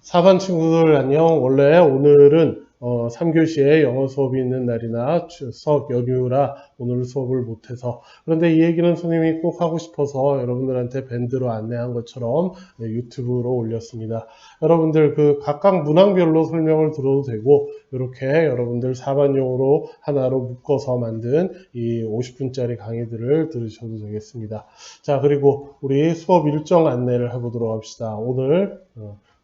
4반 친구들 안녕. 원래 오늘은 3교시에 영어 수업이 있는 날이나 수업 연휴라 오늘 수업을 못해서, 그런데 이 얘기는 선생님이 꼭 하고 싶어서 여러분들한테 밴드로 안내한 것처럼 유튜브로 올렸습니다. 여러분들 그 각각 문항별로 설명을 들어도 되고, 이렇게 여러분들 4반용으로 하나로 묶어서 만든 이 50분짜리 강의들을 들으셔도 되겠습니다. 자, 그리고 우리 수업 일정 안내를 해보도록 합시다. 오늘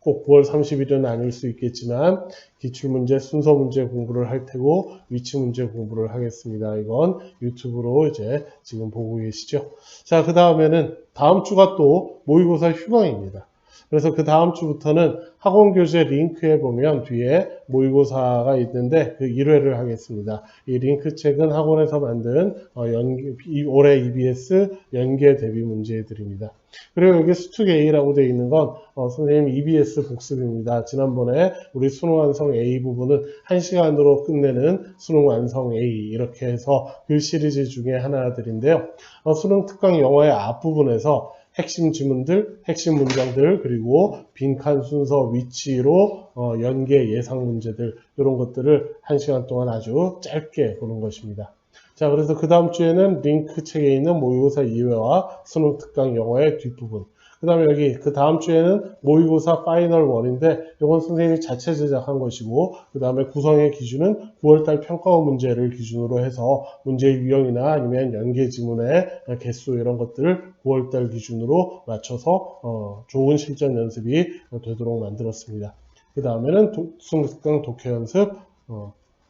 꼭 9월 30일은 아닐 수 있겠지만 기출문제, 순서 문제 공부를 할 테고 위치 문제 공부를 하겠습니다. 이건 유튜브로 이제 지금 보고 계시죠. 자, 그 다음에는 다음 주가 또 모의고사 휴강입니다. 그래서 그 다음 주부터는 학원교재 링크에 보면 뒤에 모의고사가 있는데 그 1회를 하겠습니다. 이 링크 책은 학원에서 만든 올해 EBS 연계 대비 문제들입니다. 그리고 여기 수특 A라고 되어 있는 건 선생님 EBS 복습입니다. 지난번에 우리 수능 완성 A 부분은 1시간으로 끝내는 수능 완성 A 이렇게 해서 그 시리즈 중에 하나들인데요. 수능 특강 영어의 앞부분에서 핵심 지문들, 핵심 문장들, 그리고 빈칸 순서 위치로 연계 예상 문제들, 이런 것들을 1시간 동안 아주 짧게 보는 것입니다. 자, 그래서 그 다음 주에는 링크 책에 있는 모의고사 2회와 수능 특강 영어의 뒷부분, 그 다음에 여기 그 다음 주에는 모의고사 파이널 1인데 이건 선생님이 자체 제작한 것이고, 그 다음에 구성의 기준은 9월달 평가원 문제를 기준으로 해서 문제의 유형이나 아니면 연계 지문의 개수 이런 것들을 9월달 기준으로 맞춰서 좋은 실전 연습이 되도록 만들었습니다. 그 다음에는 수능 특강 독해 연습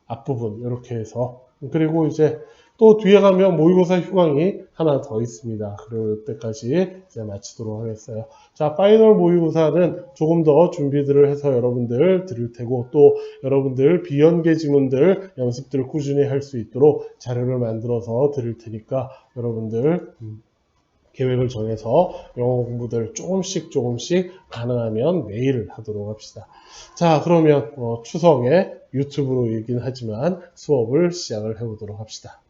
앞부분 이렇게 해서, 그리고 이제 또 뒤에 가면 모의고사 휴강이 하나 더 있습니다. 그럴 때까지 이제 마치도록 하겠어요. 자, 파이널 모의고사는 조금 더 준비들을 해서 여러분들 드릴 테고, 또 여러분들 비연계 지문들 연습들을 꾸준히 할 수 있도록 자료를 만들어서 드릴 테니까 여러분들 계획을 정해서 영어 공부들 조금씩 가능하면 매일 하도록 합시다. 자, 그러면 추석에 유튜브로 이긴 하지만 수업을 시작을 해보도록 합시다.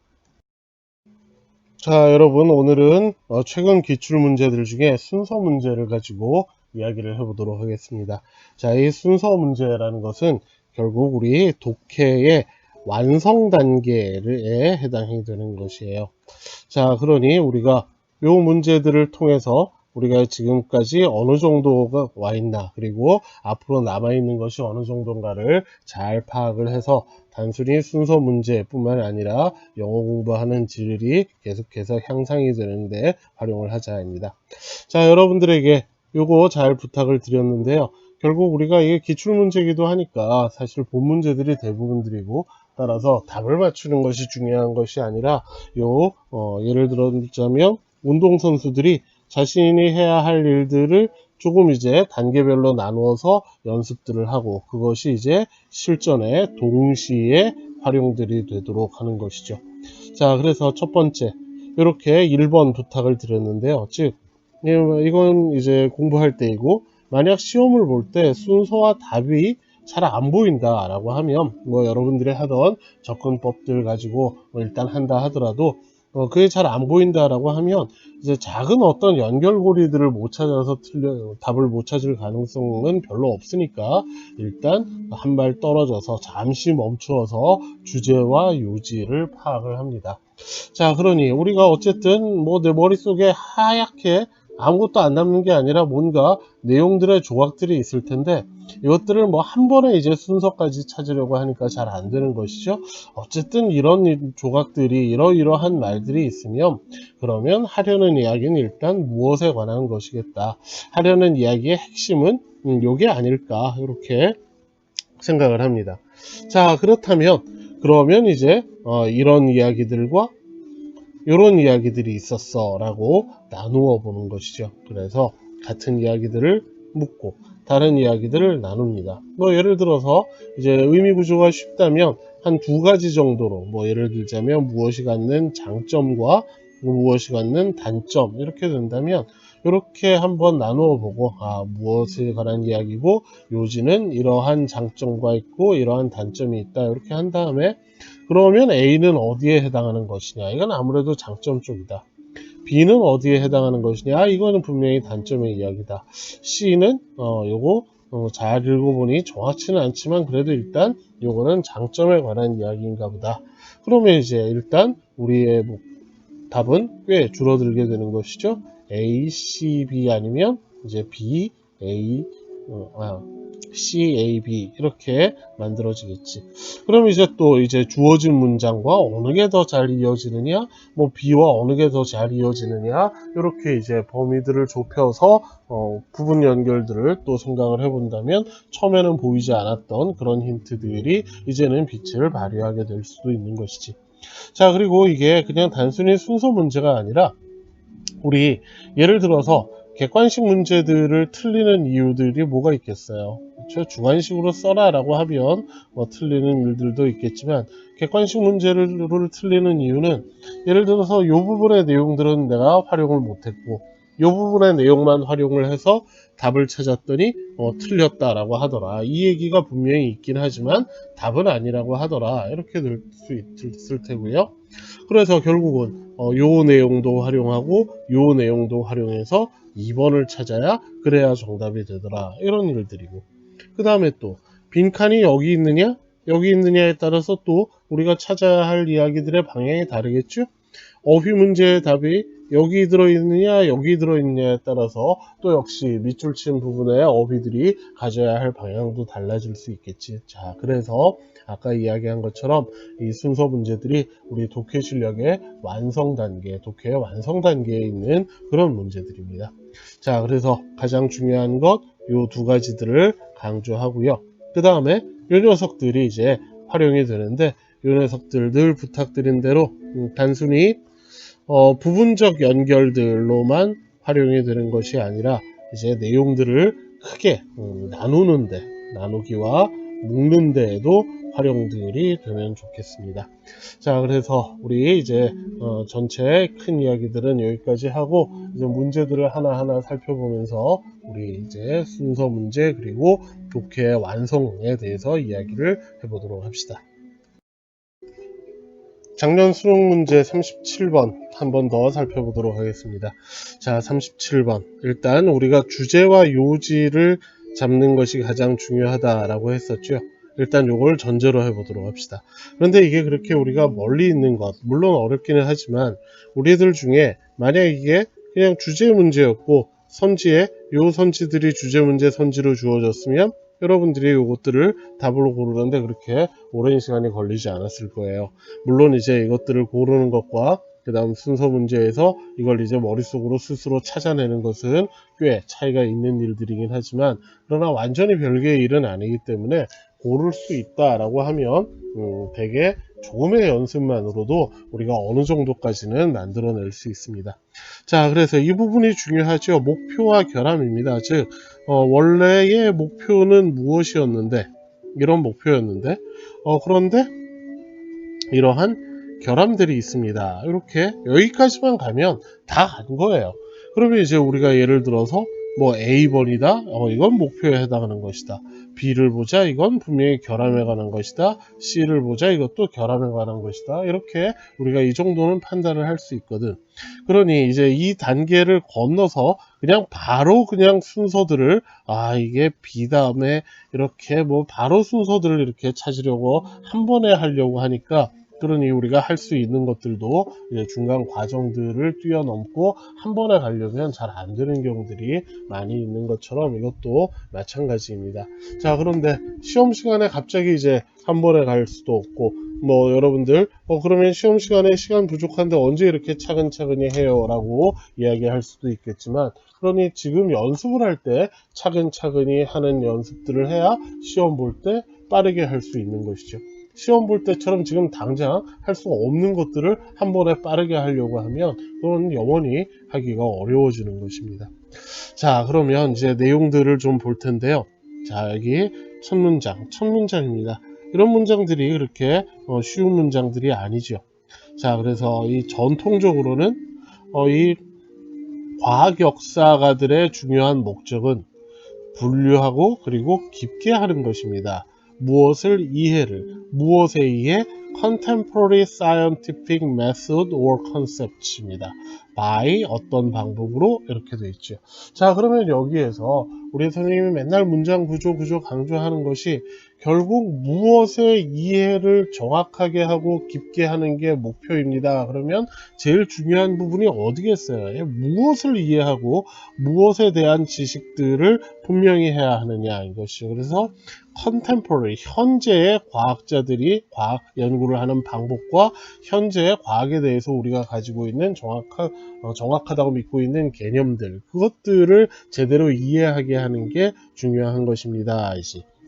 자, 여러분, 오늘은 최근 기출 문제들 중에 순서 문제를 가지고 이야기를 해보도록 하겠습니다. 자, 이 순서 문제라는 것은 결국 우리 독해의 완성 단계에 해당이 되는 것이에요. 자, 그러니 우리가 이 문제들을 통해서 우리가 지금까지 어느 정도가 와 있나, 그리고 앞으로 남아있는 것이 어느 정도인가를 잘 파악을 해서 단순히 순서 문제뿐만 아니라 영어 공부하는 질이 계속해서 향상이 되는데 활용을 하자 합니다. 자, 여러분들에게 요거 잘 부탁을 드렸는데요. 결국 우리가 이게 기출문제이기도 하니까 사실 본 문제들이 대부분들이고, 따라서 답을 맞추는 것이 중요한 것이 아니라 예를 들자면 운동선수들이 자신이 해야 할 일들을 조금 이제 단계별로 나누어서 연습들을 하고, 그것이 이제 실전에 동시에 활용들이 되도록 하는 것이죠. 자, 그래서 첫 번째 이렇게 1번 부탁을 드렸는데요. 즉 이건 이제 공부할 때이고, 만약 시험을 볼 때 순서와 답이 잘 안 보인다 라고 하면 여러분들이 하던 접근법들 가지고 일단 한다 하더라도 그게 잘 안 보인다라고 하면 이제 작은 어떤 연결고리들을 못 찾아서 답을 못 찾을 가능성은 별로 없으니까 일단 한 발 떨어져서 잠시 멈추어서 주제와 요지를 파악을 합니다. 자, 그러니 우리가 어쨌든 내 머릿속에 하얗게 아무것도 안 남는 게 아니라 뭔가 내용들의 조각들이 있을 텐데, 이것들을 한 번에 이제 순서까지 찾으려고 하니까 잘 안 되는 것이죠. 어쨌든 이런 조각들이 이러이러한 말들이 있으면, 그러면 하려는 이야기는 일단 무엇에 관한 것이겠다, 하려는 이야기의 핵심은 요게 아닐까, 이렇게 생각을 합니다. 자, 그러면 이제 이런 이야기들과 이런 이야기들이 있었어 라고 나누어 보는 것이죠. 그래서 같은 이야기들을 묻고 다른 이야기들을 나눕니다. 예를 들어서 이제 의미 구조가 쉽다면 한 두 가지 정도로, 예를 들자면 무엇이 갖는 장점과 무엇이 갖는 단점, 이렇게 된다면 이렇게 한번 나누어 보고, 무엇에 관한 이야기고 요지는 이러한 장점과 있고 이러한 단점이 있다, 이렇게 한 다음에 그러면 A는 어디에 해당하는 것이냐, 이건 아무래도 장점 쪽이다. B는 어디에 해당하는 것이냐, 이거는 분명히 단점의 이야기다. C는 요거 잘 읽어보니 정확치는 않지만 그래도 일단 요거는 장점에 관한 이야기인가 보다. 그러면 이제 일단 우리의 답은 꽤 줄어들게 되는 것이죠. A, C, B 아니면 이제 B, A, C, A, B 이렇게 만들어지겠지. 그럼 이제 또 이제 주어진 문장과 어느 게 더 잘 이어지느냐, 뭐 B와 어느 게 더 잘 이어지느냐 이렇게 이제 범위들을 좁혀서 부분 연결들을 또 생각을 해본다면 처음에는 보이지 않았던 그런 힌트들이 이제는 빛을 발휘하게 될 수도 있는 것이지. 자, 그리고 이게 그냥 단순히 순서 문제가 아니라 우리 예를 들어서 객관식 문제들을 틀리는 이유들이 뭐가 있겠어요? 그렇죠? 주관식으로 써라 라고 하면 틀리는 일들도 있겠지만 객관식 문제를 틀리는 이유는 예를 들어서 이 부분의 내용들은 내가 활용을 못했고 이 부분의 내용만 활용을 해서 답을 찾았더니 틀렸다라고 하더라. 이 얘기가 분명히 있긴 하지만 답은 아니라고 하더라. 이렇게 될 수 있을 테고요. 그래서 결국은 요 내용도 활용하고 요 내용도 활용해서 2번을 찾아야 그래야 정답이 되더라. 이런 일들이고, 그 다음에 또 빈칸이 여기 있느냐 여기 있느냐에 따라서 또 우리가 찾아야 할 이야기들의 방향이 다르겠죠. 어휘 문제의 답이 여기 들어있느냐 여기 들어있느냐에 따라서 또 역시 밑줄 친 부분의 어휘들이 가져야 할 방향도 달라질 수 있겠지. 자, 그래서 아까 이야기한 것처럼 이 순서 문제들이 우리 독해 실력의 완성 단계, 독해의 완성 단계에 있는 그런 문제들입니다. 자, 그래서 가장 중요한 것 요 두 가지들을 강조하고요. 그 다음에 요 녀석들이 이제 활용이 되는데 요 녀석들 늘 부탁드린 대로 단순히 부분적 연결들로만 활용이 되는 것이 아니라 이제 내용들을 크게 나누는데, 나누기와 묶는 데에도 활용들이 되면 좋겠습니다. 자, 그래서 우리 이제 전체 큰 이야기들은 여기까지 하고 이제 문제들을 하나하나 살펴보면서 우리 이제 순서 문제 그리고 독해 완성에 대해서 이야기를 해보도록 합시다. 작년 수능 문제 37번 한 번 더 살펴보도록 하겠습니다. 자, 37번. 일단 우리가 주제와 요지를 잡는 것이 가장 중요하다라고 했었죠. 일단 요걸 전제로 해보도록 합시다. 그런데 이게 그렇게 우리가 멀리 있는 것, 물론 어렵기는 하지만 우리들 중에 만약 이게 그냥 주제 문제였고 선지에 요 선지들이 주제 문제 선지로 주어졌으면 여러분들이 이것들을 답으로 고르는데 그렇게 오랜 시간이 걸리지 않았을 거예요. 물론 이제 이것들을 고르는 것과 그 다음 순서 문제에서 이걸 이제 머릿속으로 스스로 찾아내는 것은 꽤 차이가 있는 일들이긴 하지만 그러나 완전히 별개의 일은 아니기 때문에 고를 수 있다라고 하면 되게 조금의 연습만으로도 우리가 어느 정도까지는 만들어낼 수 있습니다. 자, 그래서 이 부분이 중요하죠. 목표와 결함입니다. 즉 원래의 목표는 무엇이었는데 이런 목표였는데 그런데 이러한 결함들이 있습니다. 이렇게 여기까지만 가면 다 간 거예요. 그러면 이제 우리가 예를 들어서 뭐 A번이다. 이건 목표에 해당하는 것이다. B를 보자. 이건 분명히 결함에 관한 것이다. C를 보자. 이것도 결함에 관한 것이다. 이렇게 우리가 이 정도는 판단을 할 수 있거든. 그러니 이제 이 단계를 건너서 그냥 바로 그냥 순서들을 이게 B 다음에 이렇게 뭐 바로 순서들을 이렇게 찾으려고 한 번에 하려고 하니까 그러니 우리가 할 수 있는 것들도 이제 중간 과정들을 뛰어넘고 한 번에 가려면 잘 안 되는 경우들이 많이 있는 것처럼 이것도 마찬가지입니다. 자, 그런데 시험 시간에 갑자기 이제 한 번에 갈 수도 없고 뭐 여러분들 그러면 시험 시간에 시간 부족한데 언제 이렇게 차근차근히 해요 라고 이야기할 수도 있겠지만 그러니 지금 연습을 할 때 차근차근히 하는 연습들을 해야 시험 볼 때 빠르게 할 수 있는 것이죠. 시험 볼 때처럼 지금 당장 할 수 없는 것들을 한 번에 빠르게 하려고 하면 그건 영원히 하기가 어려워지는 것입니다. 자, 그러면 이제 내용들을 좀 볼 텐데요. 자, 여기 첫 문장입니다. 이런 문장들이 그렇게 쉬운 문장들이 아니죠. 자, 그래서 이 전통적으로는 이 과학 역사가들의 중요한 목적은 분류하고 그리고 깊게 하는 것입니다. 무엇에 의해 contemporary scientific method or concept입니다. by 어떤 방법으로 이렇게 되어 있죠. 자, 그러면 여기에서 우리 선생님이 맨날 문장 구조 강조하는 것이 결국 무엇의 이해를 정확하게 하고 깊게 하는 게 목표입니다. 그러면 제일 중요한 부분이 어디겠어요? 무엇을 이해하고 무엇에 대한 지식들을 분명히 해야 하느냐 이것이죠. 그래서 contemporary, 현재의 과학자들이 과학 연구를 하는 방법과 현재의 과학에 대해서 우리가 가지고 있는 정확하다고 믿고 있는 개념들, 그것들을 제대로 이해하게 하는 게 중요한 것입니다.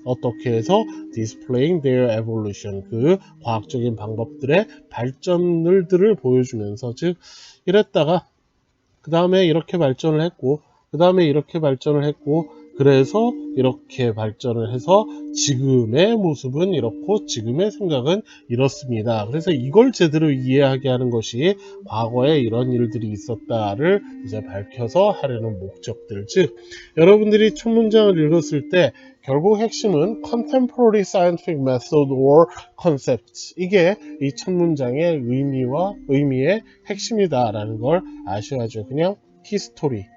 어떻게 해서 displaying their evolution, 그 과학적인 방법들의 발전들을 보여주면서, 즉 이랬다가 그 다음에 이렇게 발전을 했고 그 다음에 이렇게 발전을 했고 그래서 이렇게 발전을 해서 지금의 모습은 이렇고 지금의 생각은 이렇습니다. 그래서 이걸 제대로 이해하게 하는 것이 과거에 이런 일들이 있었다를 이제 밝혀서 하려는 목적들. 즉 여러분들이 첫 문장을 읽었을 때 결국 핵심은 contemporary scientific method or concepts, 이게 이 첫 문장의 의미의 핵심이다라는 걸 아셔야죠. 그냥 history,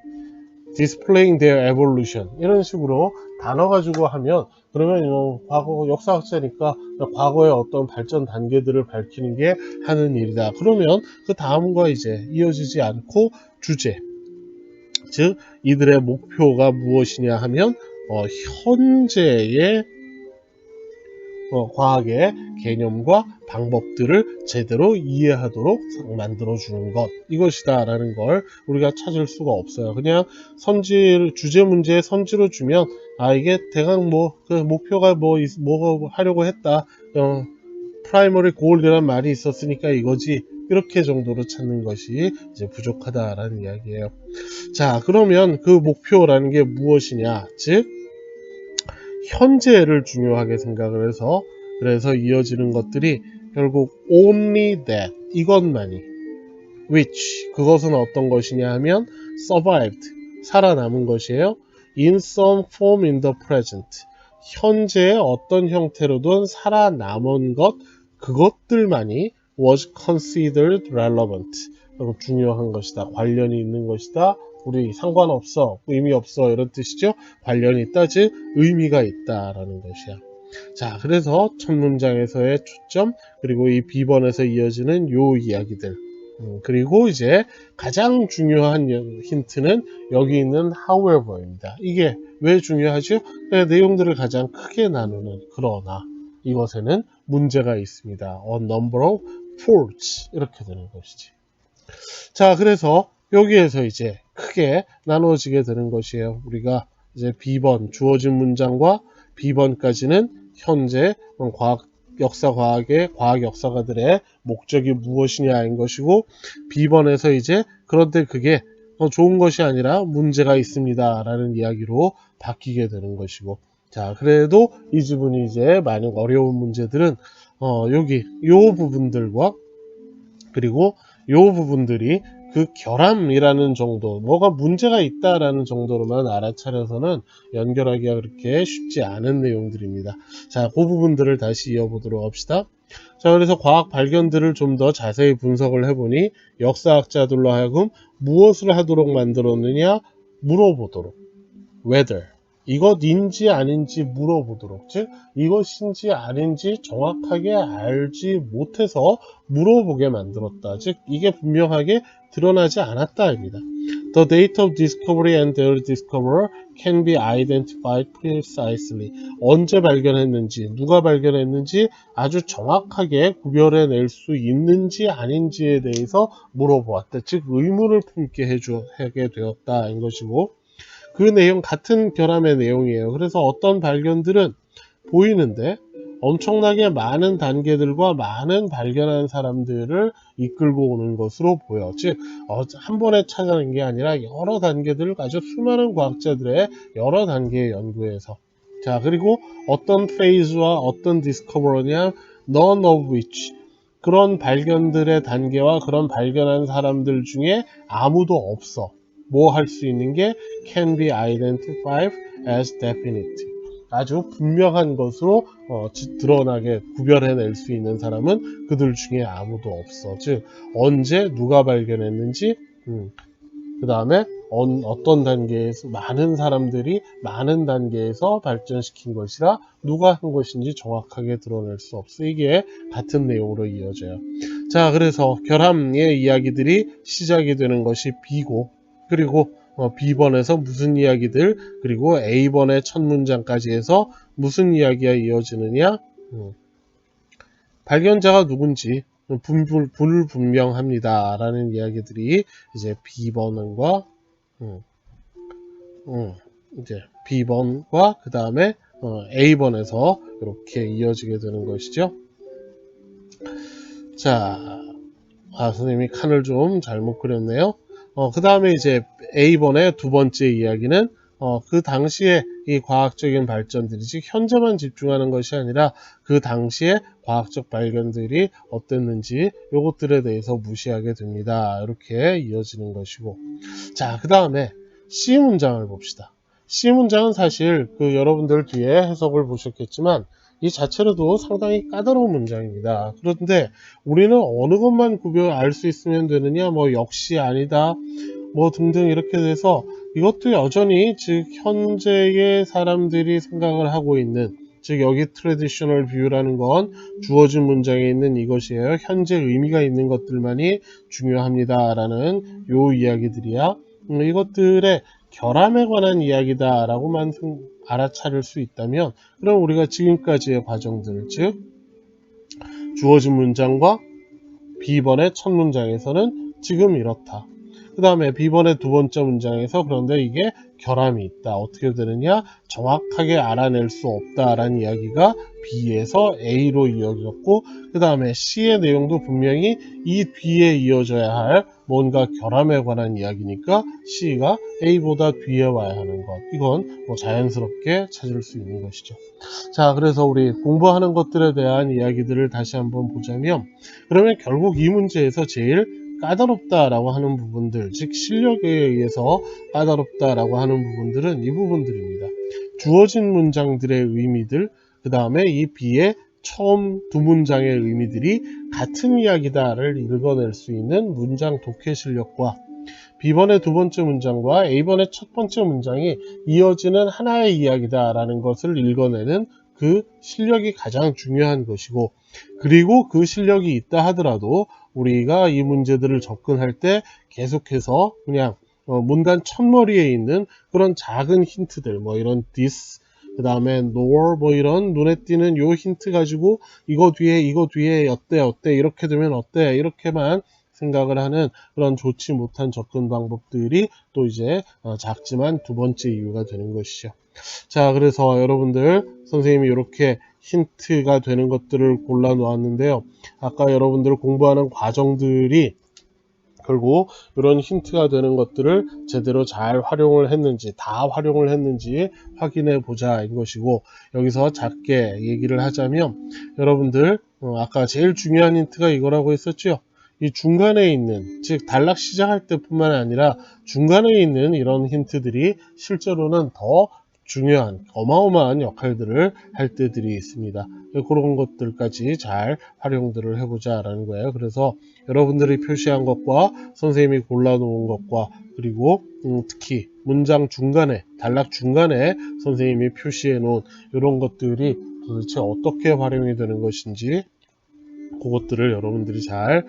displaying their evolution 이런 식으로 단어 가지고 하면, 그러면 과거 역사학자니까 과거의 어떤 발전 단계들을 밝히는 게 하는 일이다. 그러면 그 다음과 이제 이어지지 않고 주제, 즉 이들의 목표가 무엇이냐 하면 현재의 과학의 개념과 방법들을 제대로 이해하도록 만들어주는 것, 이것이다 라는 걸 우리가 찾을 수가 없어요. 그냥 주제 문제에 선지로 주면 이게 대강 그 목표가 뭐 하려고 했다, 프라이머리 고울이란 말이 있었으니까 이거지, 이렇게 정도로 찾는 것이 이제 부족하다라는 이야기예요. 자, 그러면 그 목표라는 게 무엇이냐, 즉 현재를 중요하게 생각을 해서, 그래서 이어지는 것들이 결국 only that, 이것만이, which, 그것은 어떤 것이냐 하면 survived, 살아남은 것이에요. in some form in the present, 현재의 어떤 형태로든 살아남은 것, 그것들만이 was considered relevant, 중요한 것이다, 관련이 있는 것이다, 우리 상관없어, 의미 없어, 이런 뜻이죠. 관련이 있다, 즉 의미가 있다라는 것이야. 자, 그래서 첫 문장에서의 초점, 그리고 이 B번에서 이어지는 요 이야기들, 그리고 이제 가장 중요한 힌트는 여기 있는 however입니다. 이게 왜 중요하죠? 내용들을 가장 크게 나누는, 그러나 이것에는 문제가 있습니다. A number of faults, 이렇게 되는 것이지. 자, 그래서 여기에서 이제 크게 나누어지게 되는 것이에요. 우리가 이제 B번, 주어진 문장과 B번까지는 현재 과학 역사가들의 목적이 무엇이냐인 것이고, B번에서 이제 그런데 그게 좋은 것이 아니라 문제가 있습니다 라는 이야기로 바뀌게 되는 것이고, 자, 그래도 이 지분이 이제 많은 어려운 문제들은 여기 요 부분들과 그리고 요 부분들이 그 결함이라는 정도, 뭐가 문제가 있다라는 정도로만 알아차려서는 연결하기가 그렇게 쉽지 않은 내용들입니다. 자, 그 부분들을 다시 이어보도록 합시다. 자, 그래서 과학 발견들을 좀 더 자세히 분석을 해보니 역사학자들로 하여금 무엇을 하도록 만들었느냐, 물어보도록, whether, 이것인지 아닌지 물어보도록, 즉 이것인지 아닌지 정확하게 알지 못해서 물어보게 만들었다. 즉 이게 분명하게 드러나지 않았다입니다. The date of discovery and their discoverer can be identified precisely. 언제 발견했는지, 누가 발견했는지 아주 정확하게 구별해낼 수 있는지 아닌지에 대해서 물어보았다. 즉 의문을 품게 하게 되었다 인 것이고, 그 내용 같은 결함의 내용이에요. 그래서 어떤 발견들은 보이는데 엄청나게 많은 단계들과 많은 발견한 사람들을 이끌고 오는 것으로 보여. 즉 한 번에 찾아낸 게 아니라 여러 단계들을 가지고 수많은 과학자들의 여러 단계의 연구에서. 자, 그리고 어떤 페이즈와 어떤 디스커버러냐, none of which, 그런 발견들의 단계와 그런 발견한 사람들 중에 아무도 없어. 뭐 할 수 있는 게 can be identified as definite, 아주 분명한 것으로 드러나게 구별해낼 수 있는 사람은 그들 중에 아무도 없어. 즉 언제 누가 발견했는지, 그 다음에 어떤 단계에서 많은 사람들이 많은 단계에서 발전시킨 것이라 누가 한 것인지 정확하게 드러낼 수 없어. 이게 같은 내용으로 이어져요. 자, 그래서 결함의 이야기들이 시작이 되는 것이 B고, 그리고 B번에서 무슨 이야기들, 그리고 A번의 첫 문장까지 해서 무슨 이야기가 이어지느냐, 발견자가 누군지 불분명합니다 라는 이야기들이 이제 B번과 이제 B번과 그 다음에 A번에서 이렇게 이어지게 되는 것이죠. 자, 선생님이 칸을 좀 잘못 그렸네요. 그 다음에 이제 A번의 두 번째 이야기는 그 당시에 이 과학적인 발전들이 즉 현재만 집중하는 것이 아니라 그 당시에 과학적 발견들이 어땠는지 요것들에 대해서 무시하게 됩니다. 이렇게 이어지는 것이고, 자, 그 다음에 C 문장을 봅시다. C 문장은 사실 여러분들 뒤에 해석을 보셨겠지만 이 자체로도 상당히 까다로운 문장입니다. 그런데 우리는 어느 것만 알 수 있으면 되느냐, 역시 아니다, 등등 이렇게 돼서 이것도 여전히 즉 현재의 사람들이 생각을 하고 있는, 즉 여기 트래디셔널 뷰라는 건 주어진 문장에 있는 이것이에요. 현재 의미가 있는 것들만이 중요합니다 라는 요 이야기들이야. 이것들의 결함에 관한 이야기다 라고만 알아차릴 수 있다면, 그럼 우리가 지금까지의 과정들, 즉 주어진 문장과 B번의 첫 문장에서는 지금 이렇다, 그 다음에 B번의 두 번째 문장에서 그런데 이게 결함이 있다, 어떻게 되느냐, 정확하게 알아낼 수 없다라는 이야기가 B에서 A로 이어졌고, 그 다음에 C의 내용도 분명히 이 뒤에 이어져야 할 뭔가 결함에 관한 이야기니까 C가 A보다 뒤에 와야 하는 것, 이건 자연스럽게 찾을 수 있는 것이죠. 자, 그래서 우리 공부하는 것들에 대한 이야기들을 다시 한번 보자면, 그러면 결국 이 문제에서 제일 까다롭다라고 하는 부분들, 즉 실력에 의해서 까다롭다라고 하는 부분들은 이 부분들입니다. 주어진 문장들의 의미들, 그 다음에 이 B의 처음 두 문장의 의미들이 같은 이야기다를 읽어낼 수 있는 문장 독해 실력과 B번의 두 번째 문장과 A번의 첫 번째 문장이 이어지는 하나의 이야기다라는 것을 읽어내는 그 실력이 가장 중요한 것이고, 그리고 그 실력이 있다 하더라도 우리가 이 문제들을 접근할 때 계속해서 그냥 문단 첫머리에 있는 그런 작은 힌트들, 이런 this, 그 다음에 nor, 이런 눈에 띄는 요 힌트 가지고 이거 뒤에 어때 이렇게 되면 어때 이렇게만 생각을 하는 그런 좋지 못한 접근 방법들이 또 이제 작지만 두 번째 이유가 되는 것이죠. 자, 그래서 여러분들 선생님이 이렇게 힌트가 되는 것들을 골라 놓았는데요. 아까 여러분들 공부하는 과정들이 결국 이런 힌트가 되는 것들을 제대로 잘 활용을 했는지, 다 활용을 했는지 확인해 보자 이것이고, 여기서 작게 얘기를 하자면 여러분들 아까 제일 중요한 힌트가 이거라고 했었죠. 이 중간에 있는, 즉 단락 시작할 때뿐만 아니라 중간에 있는 이런 힌트들이 실제로는 더 중요한 어마어마한 역할들을 할 때들이 있습니다. 그런 것들까지 잘 활용들을 해보자 라는 거예요. 그래서 여러분들이 표시한 것과 선생님이 골라놓은 것과, 그리고 특히 문장 중간에, 단락 중간에 선생님이 표시해 놓은 이런 것들이 도대체 어떻게 활용이 되는 것인지 그것들을 여러분들이 잘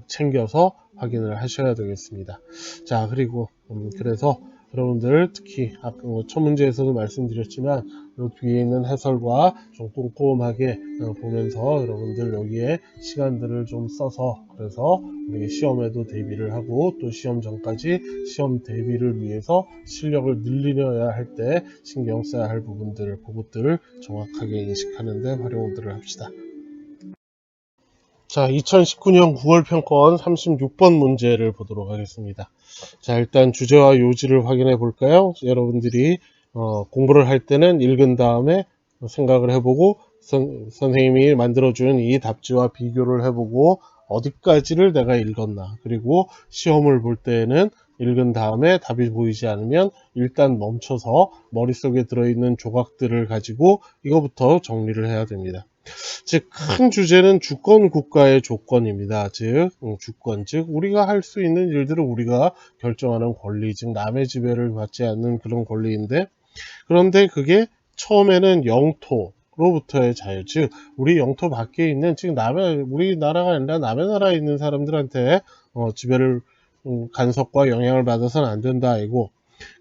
챙겨서 확인을 하셔야 되겠습니다. 자, 그리고 그래서 여러분들 특히 첫 문제에서도 말씀드렸지만 이 뒤에 있는 해설과 좀 꼼꼼하게 보면서 여러분들 여기에 시간들을 좀 써서, 그래서 우리 시험에도 대비를 하고 또 시험 전까지 시험 대비를 위해서 실력을 늘리려야 할 때 신경 써야 할 부분들, 그것들을 정확하게 인식하는 데 활용들을 합시다. 자, 2019년 9월 평가원 36번 문제를 보도록 하겠습니다. 자, 일단 주제와 요지를 확인해 볼까요? 여러분들이 공부를 할 때는 읽은 다음에 생각을 해보고 선생님이 만들어준 이 답지와 비교를 해보고 어디까지를 내가 읽었나, 그리고 시험을 볼 때는 읽은 다음에 답이 보이지 않으면 일단 멈춰서 머릿속에 들어있는 조각들을 가지고 이거부터 정리를 해야 됩니다. 즉, 큰 주제는 주권 국가의 조건입니다. 즉, 주권, 즉 우리가 할 수 있는 일들을 우리가 결정하는 권리, 즉 남의 지배를 받지 않는 그런 권리인데, 그런데 그게 처음에는 영토로부터의 자유, 즉 우리 영토 밖에 있는, 즉 남의, 우리나라가 아니라 남의 나라에 있는 사람들한테 지배를, 간섭과 영향을 받아서는 안 된다 이고,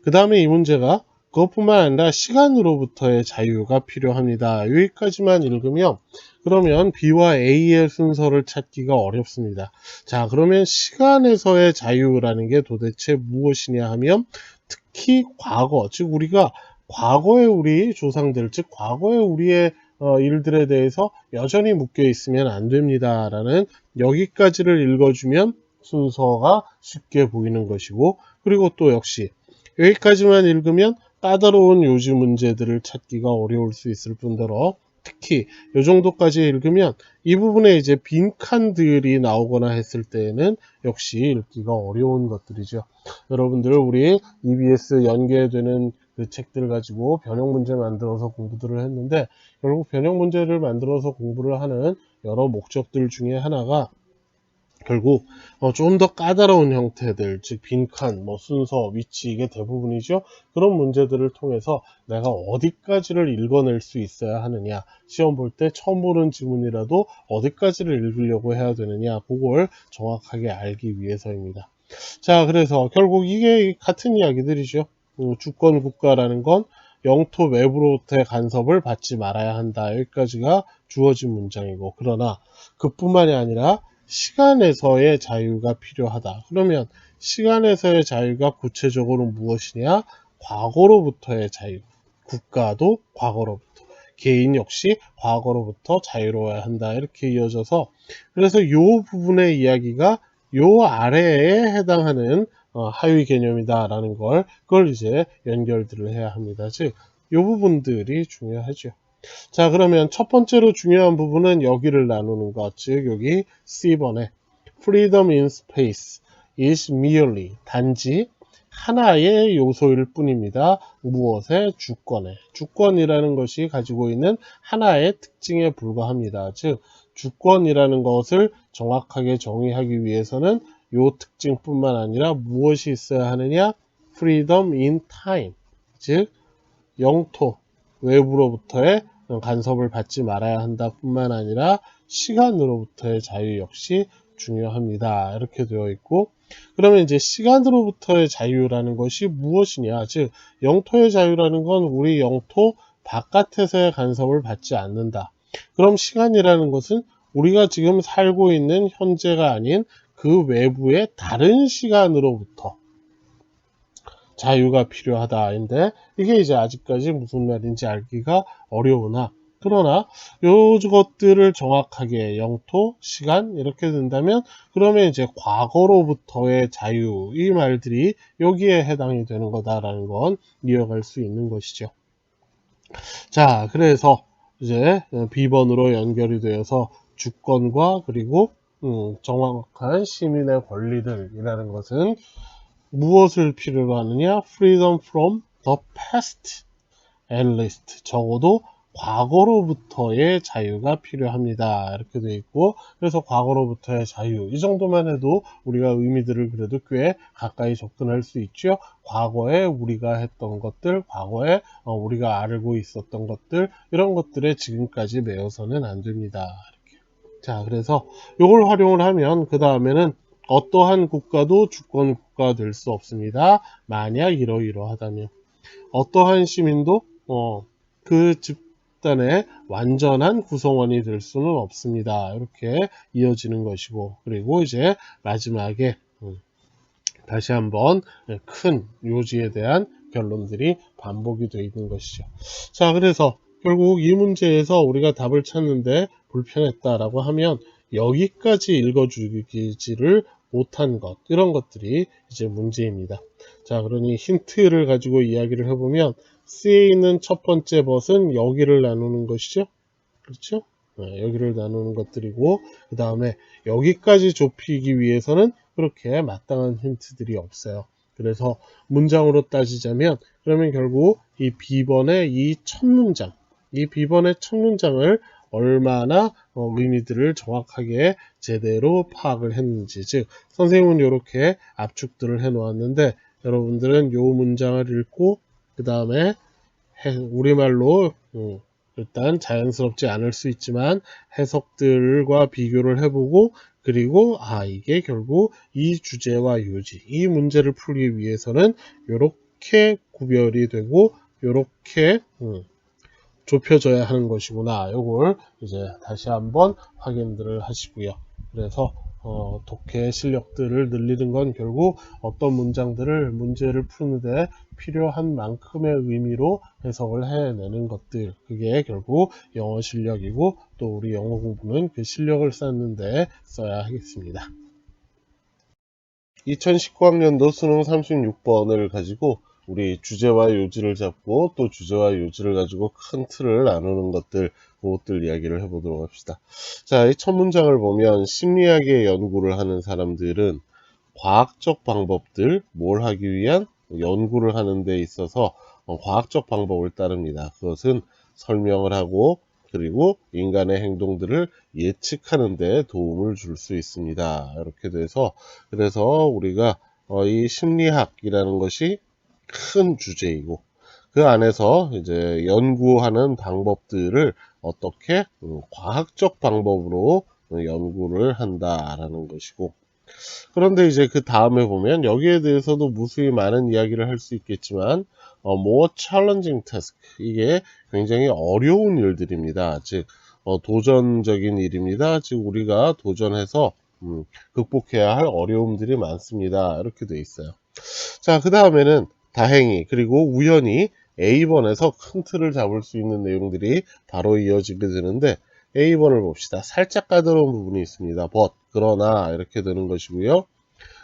그 다음에 이 문제가 그것뿐만 아니라 시간으로부터의 자유가 필요합니다. 여기까지만 읽으면, 그러면 B와 A의 순서를 찾기가 어렵습니다. 자, 그러면 시간에서의 자유라는 게 도대체 무엇이냐 하면, 특히 과거, 즉 우리가 과거의 우리 조상들, 즉 과거의 우리의 일들에 대해서 여전히 묶여 있으면 안 됩니다라는, 여기까지를 읽어주면 순서가 쉽게 보이는 것이고, 그리고 또 역시 여기까지만 읽으면 까다로운 요지 문제들을 찾기가 어려울 수 있을 뿐더러, 특히 이 정도까지 읽으면 이 부분에 이제 빈칸들이 나오거나 했을 때에는 역시 읽기가 어려운 것들이죠. 여러분들 우리 EBS 연계되는 그 책들을 가지고 변형 문제 만들어서 공부들을 했는데, 결국 변형 문제를 만들어서 공부를 하는 여러 목적들 중에 하나가 결국 좀 더 까다로운 형태들, 즉 빈칸, 순서, 위치, 이게 대부분이죠. 그런 문제들을 통해서 내가 어디까지를 읽어낼 수 있어야 하느냐, 시험 볼 때 처음 보는 지문이라도 어디까지를 읽으려고 해야 되느냐, 그걸 정확하게 알기 위해서입니다. 자, 그래서 결국 이게 같은 이야기들이죠. 주권 국가라는 건 영토 외부로부터의 간섭을 받지 말아야 한다. 여기까지가 주어진 문장이고, 그러나 그뿐만이 아니라 시간에서의 자유가 필요하다. 그러면 시간에서의 자유가 구체적으로 무엇이냐? 과거로부터의 자유. 국가도 과거로부터, 개인 역시 과거로부터 자유로워야 한다. 이렇게 이어져서, 그래서 이 부분의 이야기가 요 아래에 해당하는 하위 개념이다라는 그걸 이제 연결들을 해야 합니다. 즉, 이 부분들이 중요하죠. 자, 그러면 첫 번째로 중요한 부분은 여기를 나누는 것. 즉, 여기 C번에 Freedom in space is merely, 단지 하나의 요소일 뿐입니다. 무엇의? 주권의. 주권이라는 것이 가지고 있는 하나의 특징에 불과합니다. 즉, 주권이라는 것을 정확하게 정의하기 위해서는 이 특징뿐만 아니라 무엇이 있어야 하느냐? Freedom in time, 즉 영토 외부로부터의 간섭을 받지 말아야 한다 뿐만 아니라 시간으로부터의 자유 역시 중요합니다. 이렇게 되어 있고, 그러면 이제 시간으로부터의 자유라는 것이 무엇이냐? 즉 영토의 자유라는 건 우리 영토 바깥에서의 간섭을 받지 않는다. 그럼 시간이라는 것은 우리가 지금 살고 있는 현재가 아닌 그 외부의 다른 시간으로부터 자유가 필요하다인데, 이게 이제 아직까지 무슨 말인지 알기가 어려우나, 그러나 요것들을 정확하게 영토, 시간 이렇게 된다면, 그러면 이제 과거로부터의 자유, 이 말들이 여기에 해당이 되는 거다라는 건 이어갈 수 있는 것이죠. 자, 그래서 이제 B번으로 연결이 되어서 주권과 그리고 정확한 시민의 권리들이라는 것은 무엇을 필요로 하느냐? Freedom from the past, at least. 적어도 과거로부터의 자유가 필요합니다. 이렇게 되어 있고, 그래서 과거로부터의 자유, 이 정도만 해도 우리가 의미들을 그래도 꽤 가까이 접근할 수 있죠. 과거에 우리가 했던 것들, 과거에 우리가 알고 있었던 것들, 이런 것들에 지금까지 매여서는 안 됩니다. 이렇게. 자, 그래서 이걸 활용을 하면 그 다음에는 어떠한 국가도 주권 국가가 될 수 없습니다. 만약 이러이러하다면. 어떠한 시민도 그 집단의 완전한 구성원이 될 수는 없습니다. 이렇게 이어지는 것이고, 그리고 이제 마지막에 다시 한번 큰 요지에 대한 결론들이 반복이 되어 있는 것이죠. 자, 그래서 결국 이 문제에서 우리가 답을 찾는데 불편했다라고 하면 여기까지 읽어주지를 못한 것, 이런 것들이 이제 문제입니다. 자, 그러니 힌트를 가지고 이야기를 해보면 C에 있는 첫 번째 벗은 여기를 나누는 것이죠. 그렇죠? 여기를 나누는 것들이고, 그 다음에 여기까지 좁히기 위해서는 그렇게 마땅한 힌트들이 없어요. 그래서 문장으로 따지자면, 그러면 결국 이 B번의 이 첫 문장, 이 B번의 첫 문장을 얼마나 의미들을 정확하게 제대로 파악을 했는지, 즉 선생님은 이렇게 압축들을 해 놓았는데 여러분들은 요 문장을 읽고 그 다음에 우리말로 일단 자연스럽지 않을 수 있지만 해석들과 비교를 해보고, 그리고 이게 결국 이 주제와 요지, 이 문제를 풀기 위해서는 이렇게 구별이 되고 이렇게 좁혀져야 하는 것이구나. 요걸 이제 다시 한번 확인들을 하시고요. 그래서 독해 실력들을 늘리는 건 결국 어떤 문장들을 문제를 푸는데 필요한 만큼의 의미로 해석을 해내는 것들, 그게 결국 영어 실력이고, 또 우리 영어 공부는 그 실력을 쌓는데 써야 하겠습니다. 2019학년도 수능 36번을 가지고 우리 주제와 요지를 잡고, 또 주제와 요지를 가지고 큰 틀을 나누는 것들, 그것들 이야기를 해보도록 합시다. 자, 이 첫 문장을 보면 심리학의 연구를 하는 사람들은 과학적 방법들, 뭘 하기 위한 연구를 하는 데 있어서 과학적 방법을 따릅니다. 그것은 설명을 하고, 그리고 인간의 행동들을 예측하는 데 도움을 줄 수 있습니다. 이렇게 돼서, 그래서 우리가 이 심리학이라는 것이 큰 주제이고, 그 안에서 이제 연구하는 방법들을 어떻게 과학적 방법으로 연구를 한다라는 것이고, 그런데 이제 그 다음에 보면 여기에 대해서도 무수히 많은 이야기를 할 수 있겠지만 more challenging task, 이게 굉장히 어려운 일들입니다. 즉 도전적인 일입니다. 즉 우리가 도전해서 극복해야 할 어려움들이 많습니다. 이렇게 돼 있어요. 자, 그 다음에는 다행히 그리고 우연히 A번에서 큰 틀을 잡을 수 있는 내용들이 바로 이어지게 되는데, A번을 봅시다. 살짝 까다로운 부분이 있습니다. but, 그러나 이렇게 되는 것이고요.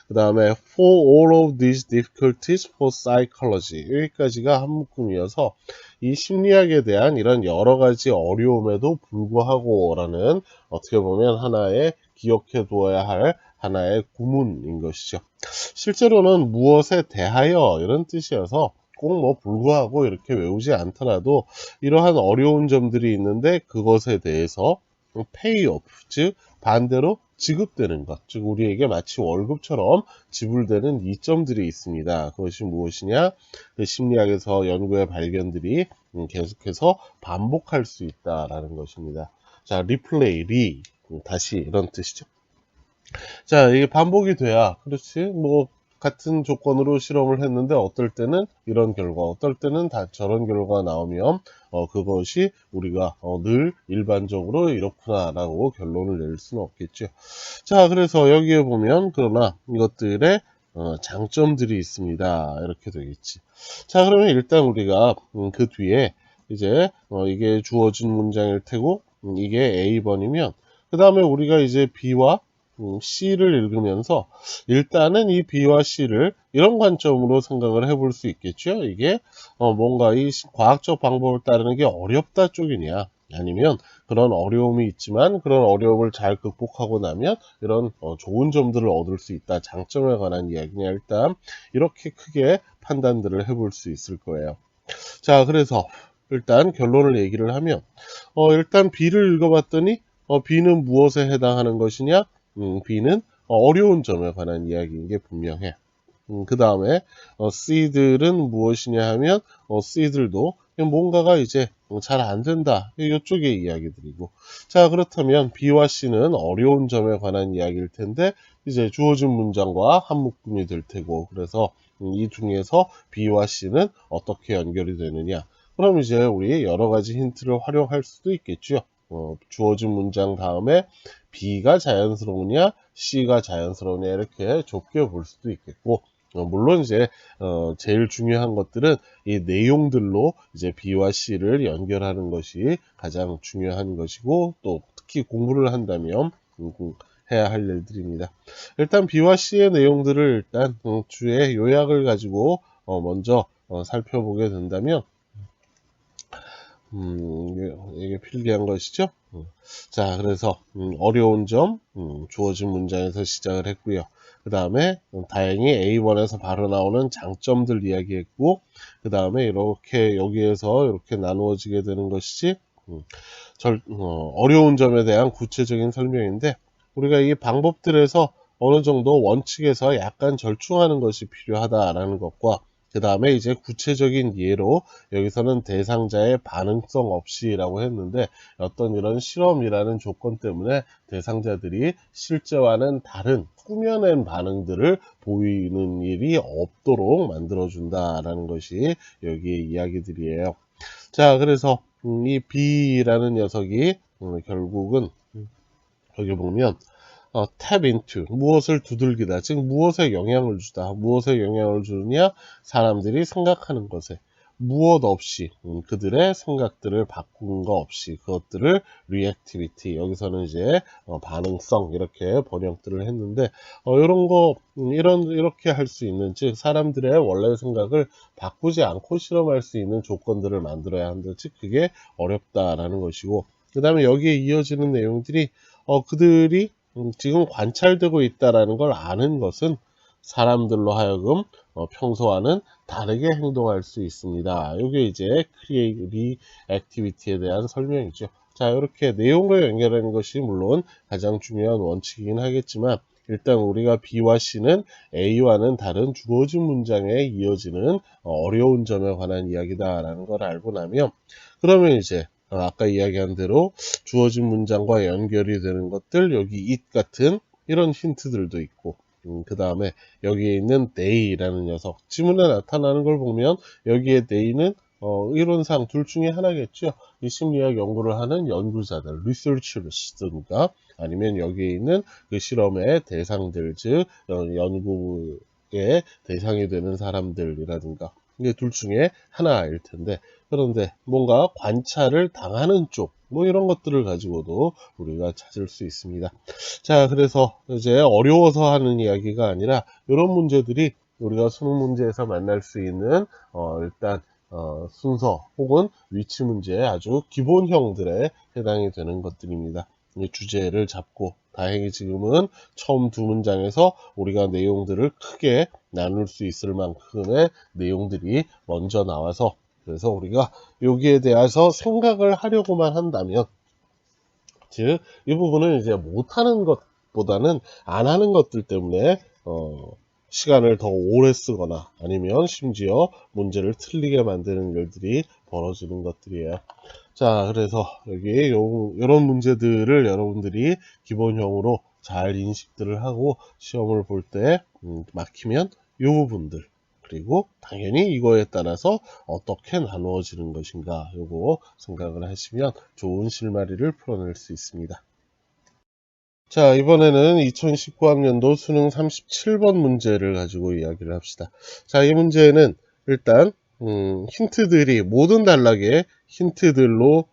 그 다음에 for all of these difficulties for psychology, 여기까지가 한 묶음이어서 이 심리학에 대한 이런 여러 가지 어려움에도 불구하고 라는, 어떻게 보면 하나의 기억해 두어야 할 하나의 구문인 것이죠. 실제로는 무엇에 대하여 이런 뜻이어서 꼭 뭐 불구하고 이렇게 외우지 않더라도 이러한 어려운 점들이 있는데 그것에 대해서 pay off, 즉 반대로 지급되는 것, 즉 우리에게 마치 월급처럼 지불되는 이점들이 있습니다. 그것이 무엇이냐? 그 심리학에서 연구의 발견들이 계속해서 반복할 수 있다라는 것입니다. 자, 리플레이, 다시 이런 뜻이죠. 자, 이게 반복이 돼야, 그렇지, 뭐 같은 조건으로 실험을 했는데 어떨 때는 이런 결과, 어떨 때는 다 저런 결과가 나오면 그것이 우리가 늘 일반적으로 이렇구나 라고 결론을 낼 수는 없겠죠. 자, 그래서 여기에 보면 그러나 이것들의 장점들이 있습니다. 이렇게 되겠지. 자, 그러면 일단 우리가 그 뒤에 이제 이게 주어진 문장일 테고, 이게 A번이면 그 다음에 우리가 이제 B와 C를 읽으면서 일단은 이 B와 C를 이런 관점으로 생각을 해볼 수 있겠죠. 이게 뭔가 이 과학적 방법을 따르는 게 어렵다 쪽이냐, 아니면 그런 어려움이 있지만 그런 어려움을 잘 극복하고 나면 이런 좋은 점들을 얻을 수 있다, 장점에 관한 이야기냐, 일단 이렇게 크게 판단들을 해볼 수 있을 거예요. 자, 그래서 일단 결론을 얘기를 하면 일단 B를 읽어봤더니 B는 무엇에 해당하는 것이냐? B는 어려운 점에 관한 이야기인 게 분명해. 그 다음에 C들은 무엇이냐 하면 C들도 뭔가가 이제 잘 안 된다, 이쪽의 이야기들이고, 자, 그렇다면 B와 C는 어려운 점에 관한 이야기일 텐데 이제 주어진 문장과 한 묶음이 될 테고, 그래서 이 중에서 B와 C는 어떻게 연결이 되느냐, 그럼 이제 우리 여러 가지 힌트를 활용할 수도 있겠죠. 주어진 문장 다음에 B가 자연스러우냐 C가 자연스러우냐 이렇게 좁게 볼 수도 있겠고, 물론 이제 제일 중요한 것들은 이 내용들로 이제 B와 C를 연결하는 것이 가장 중요한 것이고, 또 특히 공부를 한다면 해야 할 일들입니다. 일단 B와 C의 내용들을 일단 주의 요약을 가지고 먼저 살펴보게 된다면, 이게 필기한 것이죠. 자, 그래서 어려운 점 주어진 문장에서 시작을 했고요. 그 다음에 다행히 A1에서 바로 나오는 장점들 이야기했고, 그 다음에 이렇게 여기에서 이렇게 나누어지게 되는 것이지, 어려운 점에 대한 구체적인 설명인데, 우리가 이 방법들에서 어느 정도 원칙에서 약간 절충하는 것이 필요하다라는 것과, 그 다음에 이제 구체적인 예로 여기서는 대상자의 반응성 없이라고 했는데, 어떤 이런 실험이라는 조건 때문에 대상자들이 실제와는 다른 꾸며낸 반응들을 보이는 일이 없도록 만들어준다라는 것이 여기의 이야기들이에요. 자, 그래서 이 B라는 녀석이 결국은 여기 보면 tap into, 무엇을 두들기다, 즉 무엇에 영향을 주다. 무엇에 영향을 주느냐? 사람들이 생각하는 것에 무엇 없이, 그들의 생각들을 바꾼 거 없이, 그것들을 reactivity, 여기서는 이제 반응성, 이렇게 번역들을 했는데, 이런 거 이렇게 할 수 있는, 즉 사람들의 원래 생각을 바꾸지 않고 실험할 수 있는 조건들을 만들어야 한다. 즉 그게 어렵다라는 것이고, 그 다음에 여기에 이어지는 내용들이 그들이 지금 관찰되고 있다라는 걸 아는 것은 사람들로 하여금 평소와는 다르게 행동할 수 있습니다. 이게 이제 크리에이티 액티비티에 대한 설명이죠. 자, 이렇게 내용을 연결하는 것이 물론 가장 중요한 원칙이긴 하겠지만, 일단 우리가 B와 C는 A와는 다른 주어진 문장에 이어지는 어려운 점에 관한 이야기다라는 걸 알고 나면, 그러면 이제 아까 이야기한 대로 주어진 문장과 연결이 되는 것들, 여기 it 같은 이런 힌트들도 있고, 그 다음에 여기에 있는 they라는 녀석, 지문에 나타나는 걸 보면 여기에 they는 이론상 둘 중에 하나겠죠. 이 심리학 연구를 하는 연구자들, researchers든가, 아니면 여기에 있는 그 실험의 대상들, 즉 연구의 대상이 되는 사람들이라든가, 이게 둘 중에 하나일 텐데, 그런데 뭔가 관찰을 당하는 쪽, 뭐 이런 것들을 가지고도 우리가 찾을 수 있습니다. 자, 그래서 이제 어려워서 하는 이야기가 아니라 이런 문제들이 우리가 수능 문제에서 만날 수 있는 일단 순서 혹은 위치 문제의 아주 기본형들에 해당이 되는 것들입니다. 이 주제를 잡고, 다행히 지금은 처음 두 문장에서 우리가 내용들을 크게 나눌 수 있을 만큼의 내용들이 먼저 나와서, 그래서 우리가 여기에 대해서 생각을 하려고만 한다면, 즉 이 부분을 이제 못하는 것보다는 안 하는 것들 때문에 시간을 더 오래 쓰거나 아니면 심지어 문제를 틀리게 만드는 일들이 벌어지는 것들이에요. 자, 그래서 여기 이런 문제들을 여러분들이 기본형으로 잘 인식들을 하고 시험을 볼 때 막히면 이 부분들, 그리고 당연히 이거에 따라서 어떻게 나누어지는 것인가, 요거 생각을 하시면 좋은 실마리를 풀어낼 수 있습니다. 자, 이번에는 2019학년도 수능 37번 문제를 가지고 이야기를 합시다. 자, 이 문제는 일단 힌트들이 모든 단락에 힌트들로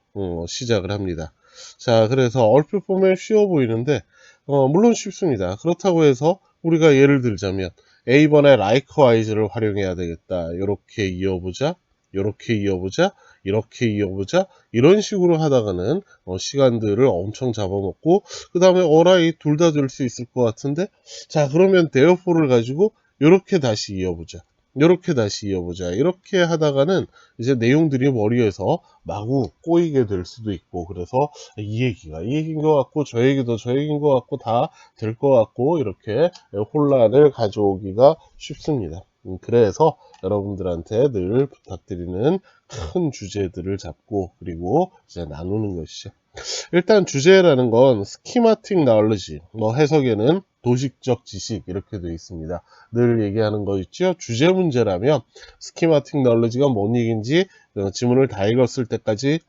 시작을 합니다. 자, 그래서 얼핏 보면 쉬워 보이는데 물론 쉽습니다. 그렇다고 해서 우리가 예를 들자면 A번에 likewise를 활용해야 되겠다, 이렇게 이어보자, 이렇게 이어보자, 이렇게 이어보자, 이런 식으로 하다가는 시간들을 엄청 잡아먹고, 그 다음에 어라이 둘 다 될 수 있을 것 같은데, 자, 그러면 therefore를 가지고 이렇게 다시 이어보자, 이렇게 다시 이어보자, 이렇게 하다가는 이제 내용들이 머리에서 마구 꼬이게 될 수도 있고, 그래서 이 얘기가 이 얘기인 것 같고, 저 얘기도 저 얘기인 것 같고, 다 될 것 같고, 이렇게 혼란을 가져오기가 쉽습니다. 그래서 여러분들한테 늘 부탁드리는 큰 주제들을 잡고, 그리고 이제 나누는 것이죠. 일단 주제라는 건 스키마틱 나울리지, 뭐 해석에는 도식적 지식, 이렇게 되어 있습니다. 늘 얘기하는 거 있죠. 주제 문제라면 스키마틱 나울리지가 뭔 얘기인지 지문을 다 읽었을 때까지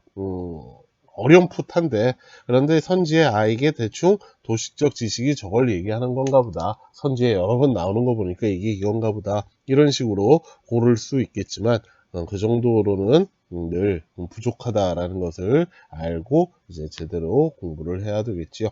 어렴풋한데, 그런데 선지의 아이에게 대충 도식적 지식이 저걸 얘기하는 건가 보다, 선지에 여러 번 나오는 거 보니까 이게 이건가 보다, 이런 식으로 고를 수 있겠지만 그 정도로는 늘 부족하다라는 것을 알고 이제 제대로 공부를 해야 되겠지요.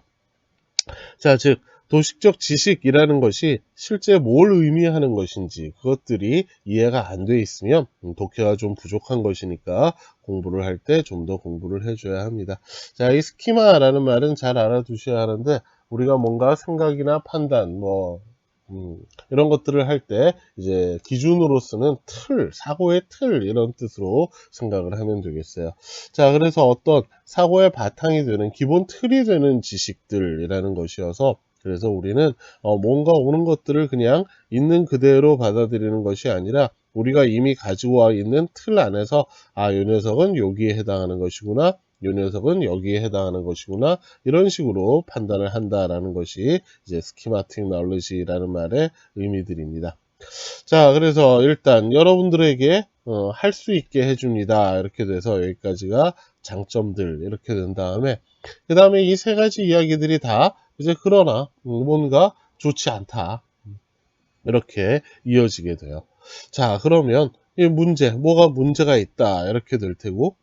자, 즉 도식적 지식이라는 것이 실제 뭘 의미하는 것인지, 그것들이 이해가 안 돼 있으면 독해가 좀 부족한 것이니까 공부를 할 때 좀 더 공부를 해줘야 합니다. 자, 이 스키마라는 말은 잘 알아두셔야 하는데, 우리가 뭔가 생각이나 판단, 뭐 이런 것들을 할 때 이제 기준으로 쓰는 틀, 사고의 틀 이런 뜻으로 생각을 하면 되겠어요. 자, 그래서 어떤 사고의 바탕이 되는 기본 틀이 되는 지식들이라는 것이어서 그래서 우리는 뭔가 오는 것들을 그냥 있는 그대로 받아들이는 것이 아니라 우리가 이미 가지고 와 있는 틀 안에서 이 녀석은 여기에 해당하는 것이구나. 이 녀석은 여기에 해당하는 것이구나. 이런 식으로 판단을 한다라는 것이 이제 스키마틱 널리지라는 말의 의미들입니다. 자, 그래서 일단 여러분들에게 할 수 있게 해줍니다. 이렇게 돼서 여기까지가 장점들 이렇게 된 다음에 그 다음에 이 세 가지 이야기들이 다 이제 그러나 뭔가 좋지 않다. 이렇게 이어지게 돼요. 자, 그러면 이 뭐가 문제가 있다. 이렇게 될 테고,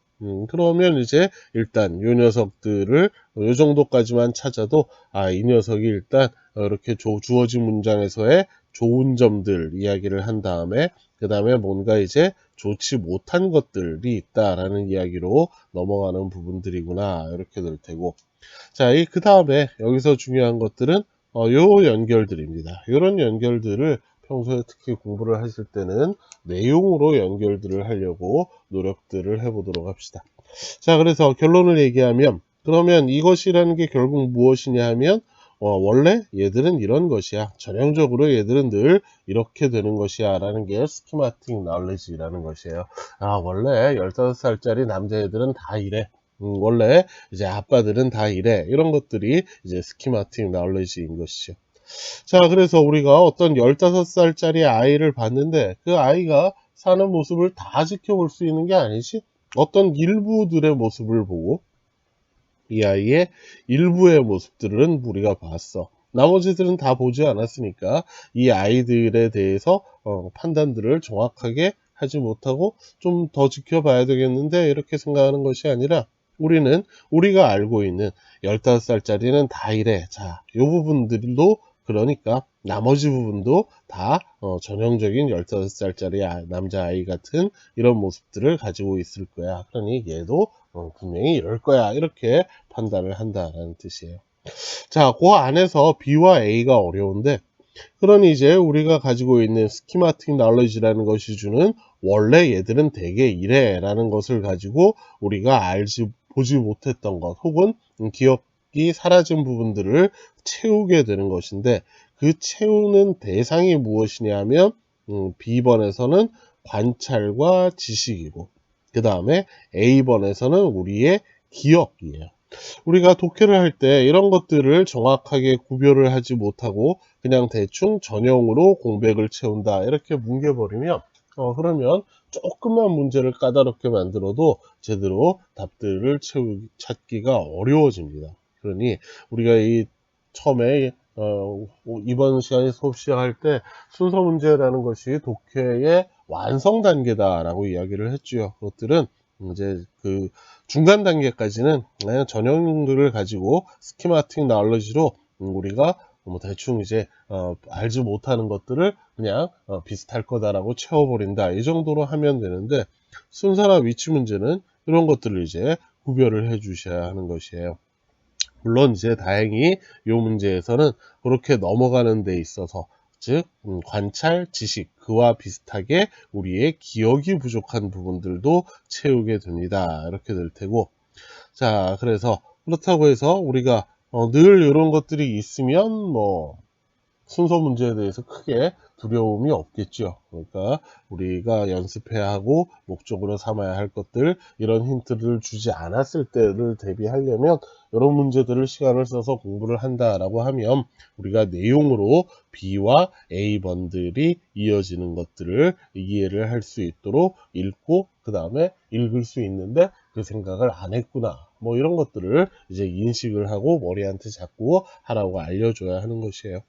그러면 이제 일단 요 녀석들을 요 정도까지만 찾아도, 이 녀석이 일단 이렇게 주어진 문장에서의 좋은 점들 이야기를 한 다음에, 그 다음에 뭔가 이제 좋지 못한 것들이 있다라는 이야기로 넘어가는 부분들이구나. 이렇게 될 테고, 자, 그 다음에 여기서 중요한 것들은 요 연결들입니다. 이런 연결들을 평소에 특히 공부를 하실 때는 내용으로 연결들을 하려고 노력들을 해보도록 합시다. 자, 그래서 결론을 얘기하면 그러면 이것이라는 게 결국 무엇이냐 하면 원래 얘들은 이런 것이야. 전형적으로 얘들은 늘 이렇게 되는 것이야 라는 게 스키마틱 나울리지라는 것이에요. 원래 15살짜리 남자애들은 다 이래. 원래 이제 아빠들은 다 이래. 이런 것들이 이제 스키마틱 나울리지인 것이죠. 자, 그래서 우리가 어떤 15살짜리 아이를 봤는데 그 아이가 사는 모습을 다 지켜볼 수 있는 게 아니지. 어떤 일부들의 모습을 보고 이 아이의 일부의 모습들은 우리가 봤어. 나머지들은 다 보지 않았으니까 이 아이들에 대해서 판단들을 정확하게 하지 못하고 좀 더 지켜봐야 되겠는데 이렇게 생각하는 것이 아니라 우리는 우리가 알고 있는 15살짜리는 다 이래. 자, 이 부분들도 그러니까 나머지 부분도 다 전형적인 15살짜리 남자아이 같은 이런 모습들을 가지고 있을 거야. 그러니 얘도 분명히 이럴 거야. 이렇게 판단을 한다라는 뜻이에요. 자, 그 안에서 B와 A가 어려운데 그러니 이제 우리가 가지고 있는 스키마틱 나울리지라는 것이 주는 원래 얘들은 되게 이래 라는 것을 가지고 우리가 보지 못했던 것 혹은 기억이 사라진 부분들을 채우게 되는 것인데 그 채우는 대상이 무엇이냐 하면 B번에서는 관찰과 지식이고 그 다음에 A번에서는 우리의 기억이에요. 우리가 독해를 할 때 이런 것들을 정확하게 구별을 하지 못하고 그냥 대충 전형으로 공백을 채운다 이렇게 뭉개버리면 그러면 조금만 문제를 까다롭게 만들어도 제대로 답들을 찾기가 어려워집니다. 그러니 우리가 처음에 이번 시간에 수업 시작할 때 순서 문제라는 것이 독해의 완성 단계다라고 이야기를 했죠. 그것들은 이제 그 중간 단계까지는 그냥 전형들을 가지고 스키마틱 나울리지로 우리가 뭐 대충 이제 알지 못하는 것들을 그냥 비슷할 거다라고 채워버린다 이 정도로 하면 되는데 순서나 위치 문제는 이런 것들을 이제 구별을 해 주셔야 하는 것이에요. 물론 이제 다행히 이 문제에서는 그렇게 넘어가는 데 있어서 즉 관찰, 지식 그와 비슷하게 우리의 기억이 부족한 부분들도 채우게 됩니다. 이렇게 될 테고 자 그래서 그렇다고 해서 우리가 늘 이런 것들이 있으면 뭐 순서 문제에 대해서 크게 두려움이 없겠죠. 그러니까 우리가 연습해야 하고 목적으로 삼아야 할 것들 이런 힌트를 주지 않았을 때를 대비하려면 이런 문제들을 시간을 써서 공부를 한다라고 하면 우리가 내용으로 B와 A번들이 이어지는 것들을 이해를 할 수 있도록 읽고 그 다음에 읽을 수 있는데 그 생각을 안 했구나. 뭐 이런 것들을 이제 인식을 하고 머리한테 잡고 하라고 알려줘야 하는 것이에요.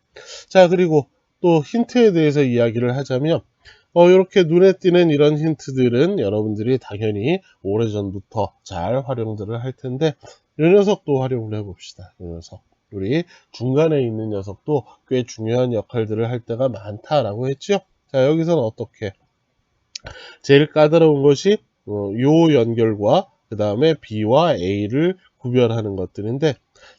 자, 그리고 또 힌트에 대해서 이야기를 하자면 이렇게 눈에 띄는 이런 힌트들은 여러분들이 당연히 오래전부터 잘 활용들을 할 텐데 이 녀석도 활용을 해봅시다. 이 녀석. 우리 중간에 있는 녀석도 꽤 중요한 역할들을 할 때가 많다라고 했죠. 자, 여기서는 어떻게? 제일 까다로운 것이 요 연결과 그 다음에 B와 A를 구별하는 것들인데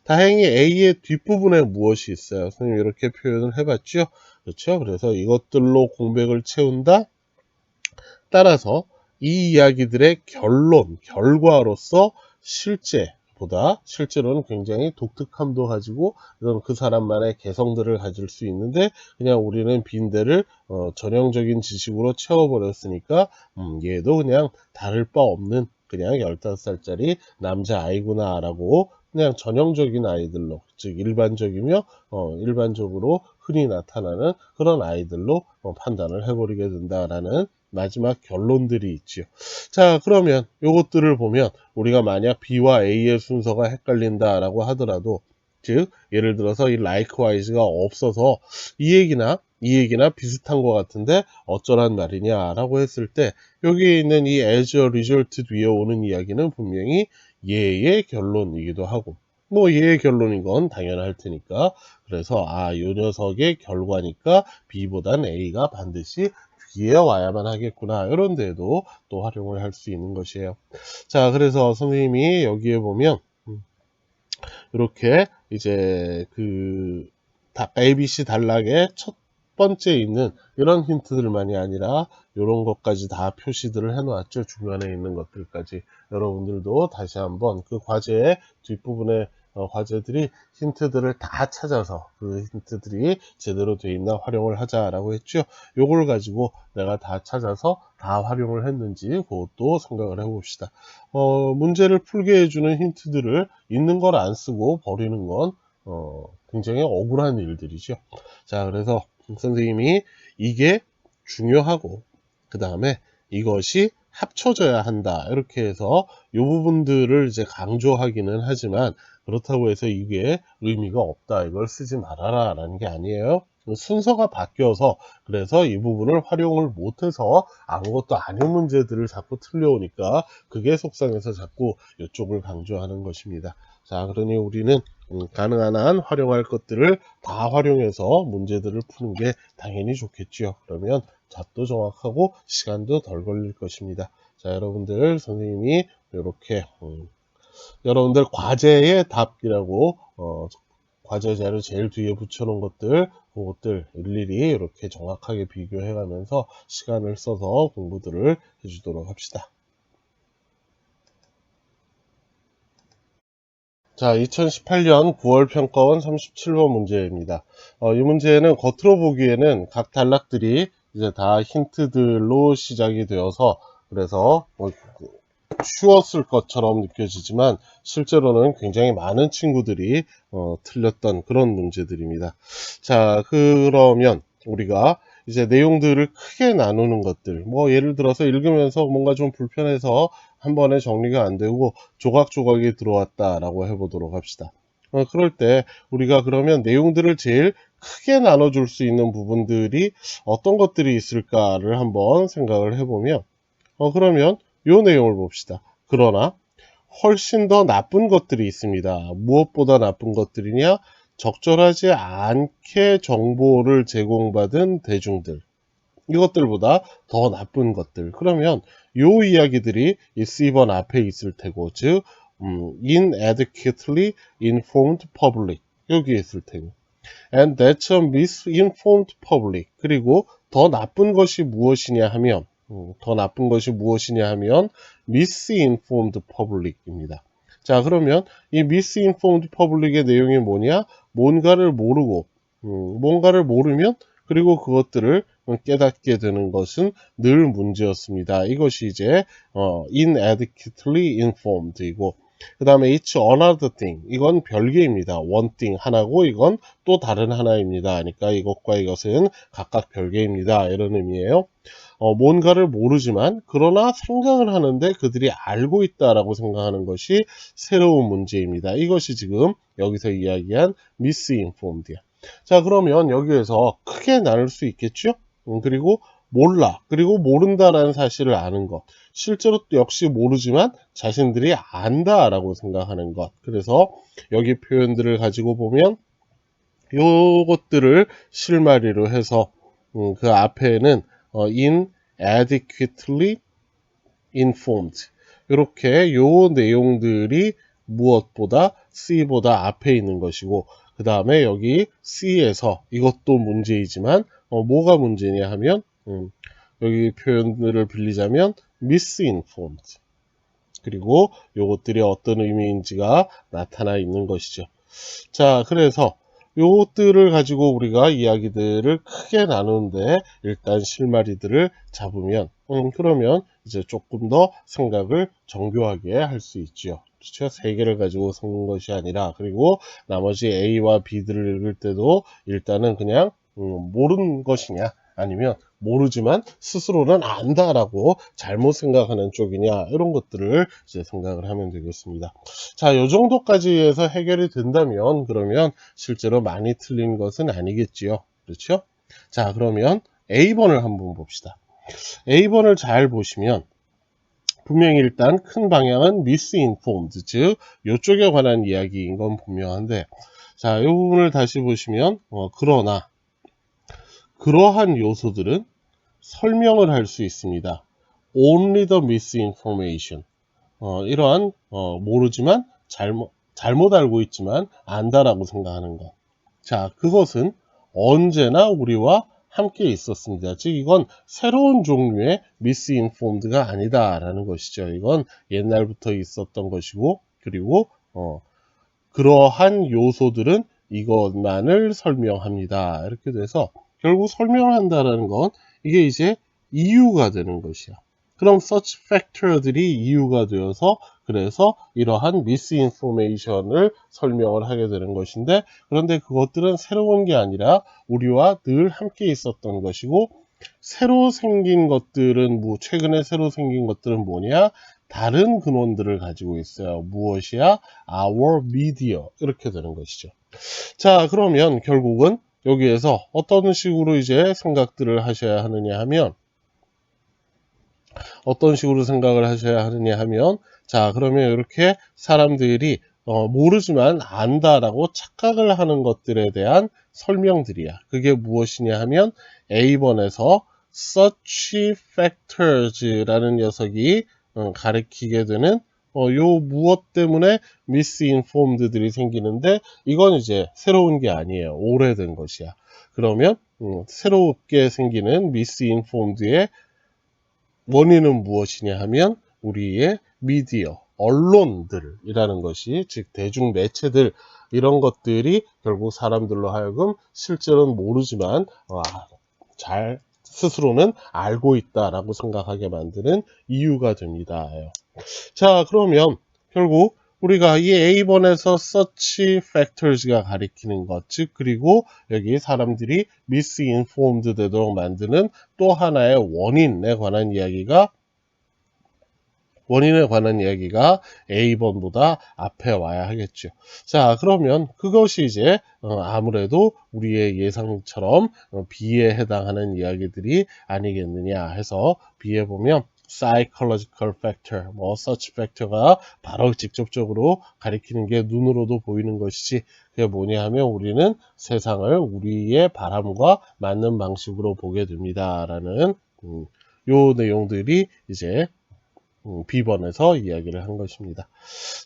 다행히 A의 뒷부분에 무엇이 있어요. 선생님 이렇게 표현을 해봤죠. 그렇죠? 그래서 이것들로 공백을 채운다. 따라서 이 이야기들의 결과로서 실제로는 굉장히 독특함도 가지고 이런 그 사람만의 개성들을 가질 수 있는데 그냥 우리는 빈대를 전형적인 지식으로 채워버렸으니까 얘도 그냥 다를 바 없는 그냥 15살짜리 남자아이구나 라고 그냥 전형적인 아이들로, 즉 일반적으로 흔히 나타나는 그런 아이들로 판단을 해버리게 된다라는 마지막 결론들이 있죠. 자, 그러면 요것들을 보면 우리가 만약 B와 A의 순서가 헷갈린다라고 하더라도, 즉 예를 들어서 이 likewise가 없어서 이 얘기나 비슷한 것 같은데 어쩌란 말이냐라고 했을 때 여기 있는 이 as a result 뒤에 오는 이야기는 분명히 얘의 결론이기도 하고 뭐 얘의 결론인 건 당연할 테니까, 그래서 요 녀석의 결과니까 B보단 A가 반드시 뒤에 와야만 하겠구나, 이런 데도 또 활용을 할 수 있는 것이에요. 자, 그래서 선생님이 여기에 보면 이렇게 이제 ABC 단락의 첫 번째 있는 이런 힌트들만이 아니라 이런 것까지 다 표시들을 해 놓았죠. 중간에 있는 것들까지. 여러분들도 다시 한번 그 과제의 뒷부분에 과제들이 힌트들을 다 찾아서 그 힌트들이 제대로 돼 있나 활용을 하자라고 했죠. 요걸 가지고 내가 다 찾아서 다 활용을 했는지 그것도 생각을 해봅시다. 문제를 풀게 해주는 힌트들을 있는 걸 안 쓰고 버리는 건 굉장히 억울한 일들이죠. 자, 그래서 선생님이 이게 중요하고 그 다음에 이것이 합쳐져야 한다, 이렇게 해서 이 부분들을 이제 강조하기는 하지만 그렇다고 해서 이게 의미가 없다, 이걸 쓰지 말아라 라는 게 아니에요. 순서가 바뀌어서 그래서 이 부분을 활용을 못해서 아무것도 아닌 문제들을 자꾸 틀려오니까 그게 속상해서 자꾸 이쪽을 강조하는 것입니다. 자, 그러니 우리는 가능한 한 활용할 것들을 다 활용해서 문제들을 푸는 게 당연히 좋겠죠. 그러면 답도 정확하고 시간도 덜 걸릴 것입니다. 자, 여러분들 선생님이 이렇게 여러분들 과제의 답이라고 과제 자료 제일 뒤에 붙여놓은 그것들 일일이 이렇게 정확하게 비교해 가면서 시간을 써서 공부들을 해주도록 합시다. 자, 2018년 9월 평가원 37번 문제입니다. 이 문제는 겉으로 보기에는 각 단락들이 이제 다 힌트들로 시작이 되어서 그래서 쉬웠을 것처럼 느껴지지만 실제로는 굉장히 많은 친구들이 틀렸던 그런 문제들입니다. 자, 그러면 우리가 이제 내용들을 크게 나누는 것들, 뭐 예를 들어서 읽으면서 뭔가 좀 불편해서 한 번에 정리가 안 되고 조각조각이 들어왔다라고 해보도록 합시다. 그럴 때 우리가 그러면 내용들을 제일 크게 나눠줄 수 있는 부분들이 어떤 것들이 있을까를 한번 생각을 해보면 그러면 요 내용을 봅시다. 그러나 훨씬 더 나쁜 것들이 있습니다. 무엇보다 나쁜 것들이냐? 적절하지 않게 정보를 제공받은 대중들. 이것들보다 더 나쁜 것들. 그러면 요 이야기들이 이 C번 앞에 있을 테고, 즉 inadequately informed public 여기에 있을 테고, and that's a misinformed public. 그리고 더 나쁜 것이 무엇이냐 하면 misinformed public입니다. 자, 그러면 이 misinformed public의 내용이 뭐냐? 뭔가를 모르면 그리고 그것들을 깨닫게 되는 것은 늘 문제였습니다. 이것이 이제 inadequately informed이고, 그 다음에 it's another thing, 이건 별개입니다. one thing 하나고 이건 또 다른 하나입니다. 그러니까 이것과 이것은 각각 별개입니다, 이런 의미예요. 뭔가를 모르지만 그러나 생각을 하는데 그들이 알고 있다라고 생각하는 것이 새로운 문제입니다. 이것이 지금 여기서 이야기한 misinformed야. 자, 그러면 여기에서 크게 나눌 수 있겠죠? 그리고 그리고 모른다라는 사실을 아는 것. 실제로 역시 모르지만 자신들이 안다라고 생각하는 것. 그래서 여기 표현들을 가지고 보면 요것들을 실마리로 해서 그 앞에는 inadequately informed, 이렇게 요 내용들이 무엇보다 C보다 앞에 있는 것이고, 그 그 다음에 여기 C에서 이것도 문제이지만 뭐가 문제냐 하면 여기 표현들을 빌리자면 misinformed. 그리고 요것들이 어떤 의미인지가 나타나 있는 것이죠. 자, 그래서 요것들을 가지고 우리가 이야기들을 크게 나누는데 일단 실마리들을 잡으면 그러면 이제 조금 더 생각을 정교하게 할 수 있죠. 그렇죠? 세 개를 가지고 섞는 것이 아니라 그리고 나머지 A와 B들을 읽을 때도 일단은 그냥 모르는 것이냐 아니면 모르지만 스스로는 안다라고 잘못 생각하는 쪽이냐 이런 것들을 이제 생각을 하면 되겠습니다. 자, 요 정도까지 해서 해결이 된다면 그러면 실제로 많이 틀린 것은 아니겠지요. 그렇죠? 자, 그러면 A번을 한번 봅시다. A번을 잘 보시면 분명히 일단 큰 방향은 misinformed, 즉 이쪽에 관한 이야기인 건 분명한데 자, 이 부분을 다시 보시면 그러나 그러한 요소들은 설명을 할 수 있습니다. Only the misinformation. 이러한 모르지만 잘못 알고 있지만 안다라고 생각하는 것. 자, 그것은 언제나 우리와 함께 있었습니다. 즉 이건 새로운 종류의 misinformed가 아니다라는 것이죠. 이건 옛날부터 있었던 것이고 그리고 그러한 요소들은 이것만을 설명합니다. 이렇게 돼서 결국 설명한다라는 건 이게 이제 이유가 되는 것이야. 그럼 such factor들이 이유가 되어서 그래서 이러한 misinformation을 설명을 하게 되는 것인데 그런데 그것들은 새로운 게 아니라 우리와 늘 함께 있었던 것이고 새로 생긴 것들은 최근에 새로 생긴 것들은 뭐냐? 다른 근원들을 가지고 있어요. 무엇이야? Our media. 이렇게 되는 것이죠. 자, 그러면 결국은 여기에서 어떤 식으로 이제 생각들을 하셔야 하느냐 하면 어떤 식으로 생각을 하셔야 하느냐 하면 자, 그러면 이렇게 사람들이 모르지만 안다라고 착각을 하는 것들에 대한 설명들이야. 그게 무엇이냐 하면 A번에서 such factors라는 녀석이 가리키게 되는 요 무엇 때문에 misinformed들이 생기는데 이건 이제 새로운 게 아니에요. 오래된 것이야. 그러면 새롭게 생기는 misinformed의 원인은 무엇이냐 하면 우리의 미디어, 언론들이라는 것이 즉 대중 매체들 이런 것들이 결국 사람들로 하여금 실제로는 모르지만 잘 스스로는 알고 있다라고 생각하게 만드는 이유가 됩니다. 자, 그러면 결국 우리가 이 A번에서 such factors가 가리키는 것, 즉 그리고 여기 사람들이 misinformed 되도록 만드는 또 하나의 원인에 관한 이야기가 A번보다 앞에 와야 하겠죠. 자, 그러면 그것이 이제 아무래도 우리의 예상처럼 B에 해당하는 이야기들이 아니겠느냐 해서 B에 보면 psychological factor, such factor가 바로 직접적으로 가리키는 게 눈으로도 보이는 것이지 그게 뭐냐 하면 우리는 세상을 우리의 바람과 맞는 방식으로 보게 됩니다. 라는 요 내용들이 이제 B번에서 이야기를 한 것입니다.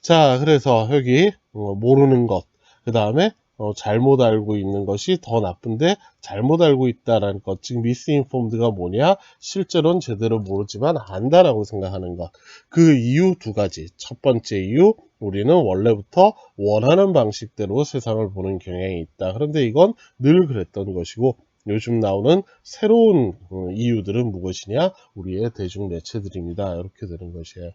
자, 그래서 여기 모르는 것, 그 다음에 잘못 알고 있는 것이 더 나쁜데 잘못 알고 있다라는 것, 즉 misinformed가 뭐냐? 실제로는 제대로 모르지만 안다라고 생각하는 것. 그 이유 두 가지. 첫 번째 이유, 우리는 원래부터 원하는 방식대로 세상을 보는 경향이 있다. 그런데 이건 늘 그랬던 것이고 요즘 나오는 새로운 이유들은 무엇이냐? 우리의 대중 매체들입니다. 이렇게 되는 것이에요.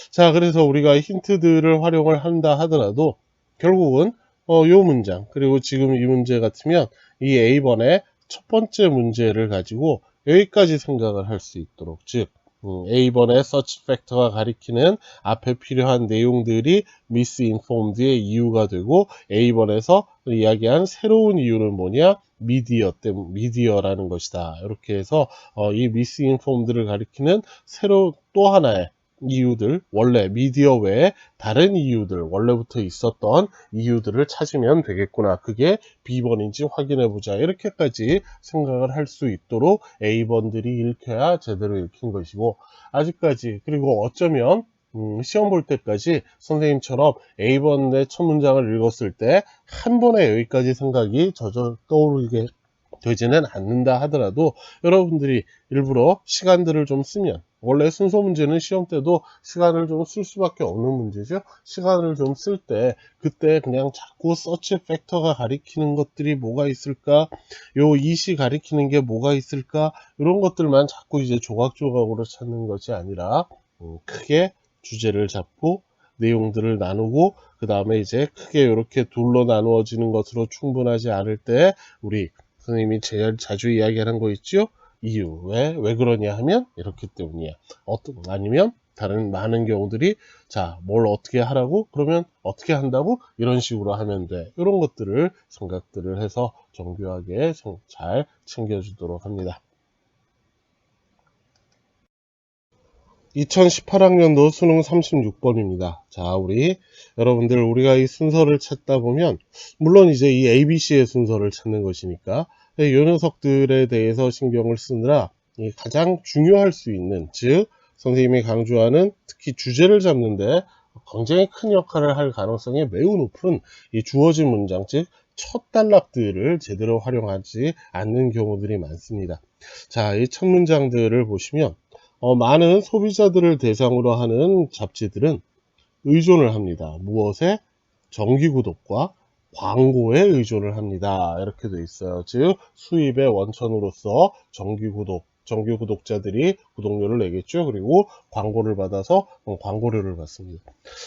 자, 그래서 우리가 힌트들을 활용을 한다 하더라도 결국은 요 문장 그리고 지금 이 문제 같으면 이 A번의 첫 번째 문제를 가지고 여기까지 생각을 할 수 있도록 즉 A번의 such factor가 가리키는 앞에 필요한 내용들이 misinformed의 이유가 되고 A번에서 이야기한 새로운 이유는 뭐냐? 미디어라는 것이다. 이렇게 해서 이 misinformed를 가리키는 새로 또 하나의 이유들, 원래 미디어 외에 다른 이유들, 원래부터 있었던 이유들을 찾으면 되겠구나. 그게 B번인지 확인해보자. 이렇게까지 생각을 할 수 있도록 A번들이 읽혀야 제대로 읽힌 것이고, 아직까지, 그리고 어쩌면 시험 볼 때까지 선생님처럼 A번의 첫 문장을 읽었을 때 한 번에 여기까지 생각이 떠오르게 되지는 않는다 하더라도 여러분들이 일부러 시간들을 좀 쓰면, 원래 순서 문제는 시험 때도 시간을 좀 쓸 수밖에 없는 문제죠. 시간을 좀 쓸 때 그때 그냥 자꾸 서치 팩터가 가리키는 것들이 뭐가 있을까, 요 이시 가리키는 게 뭐가 있을까, 이런 것들만 자꾸 이제 조각조각으로 찾는 것이 아니라 크게 주제를 잡고 내용들을 나누고 그 다음에 이제 크게 이렇게 둘로 나누어지는 것으로 충분하지 않을 때 우리 선생님이 제일 자주 이야기하는 거 있죠? 이유. 왜 그러냐 하면 이렇기 때문이야. 아니면 다른 많은 경우들이 자, 뭘 어떻게 하라고? 그러면 어떻게 한다고? 이런 식으로 하면 돼. 이런 것들을 생각들을 해서 정교하게 잘 챙겨주도록 합니다. 2018학년도 수능 36번입니다. 자, 여러분들 우리가 이 순서를 찾다 보면 물론 이제 이 ABC의 순서를 찾는 것이니까 이 녀석들에 대해서 신경을 쓰느라 가장 중요할 수 있는, 즉 선생님이 강조하는 특히 주제를 잡는데 굉장히 큰 역할을 할 가능성이 매우 높은 이 주어진 문장, 즉 첫 단락들을 제대로 활용하지 않는 경우들이 많습니다. 자, 이 첫 문장들을 보시면 많은 소비자들을 대상으로 하는 잡지들은 의존을 합니다. 무엇에? 정기구독과 광고에 의존을 합니다. 이렇게 돼 있어요. 즉 수입의 원천으로서 정기구독자들이 구독료를 내겠죠. 그리고 광고를 받아서 광고료를 받습니다.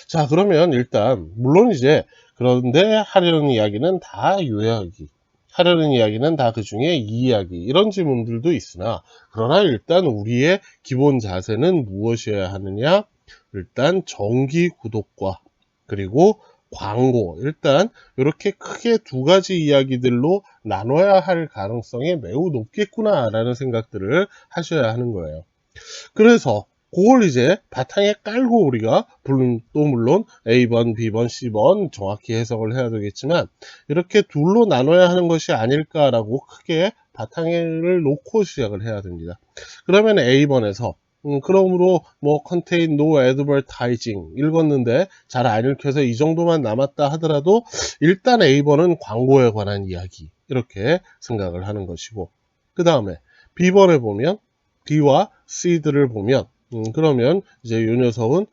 자, 그러면 일단 물론 이제 그런데 하려는 이야기는 다 요약이, 하려는 이야기는 다 그 중에 이 이야기, 이런 질문들도 있으나 그러나 일단 우리의 기본 자세는 무엇이어야 하느냐? 일단 정기 구독과 그리고 광고, 일단 이렇게 크게 두 가지 이야기들로 나눠야 할 가능성이 매우 높겠구나 라는 생각들을 하셔야 하는 거예요. 그래서 그걸 이제 바탕에 깔고 우리가 또 물론 A번, B번, C번 정확히 해석을 해야 되겠지만 이렇게 둘로 나눠야 하는 것이 아닐까라고 크게 바탕을 놓고 시작을 해야 됩니다. 그러면 A번에서 그러므로 뭐 contain no advertising 읽었는데 잘 안 읽혀서 이 정도만 남았다 하더라도 일단 A번은 광고에 관한 이야기, 이렇게 생각을 하는 것이고, 그 다음에 B번에 보면 B와 C들을 보면 그러면 이제 이 녀석은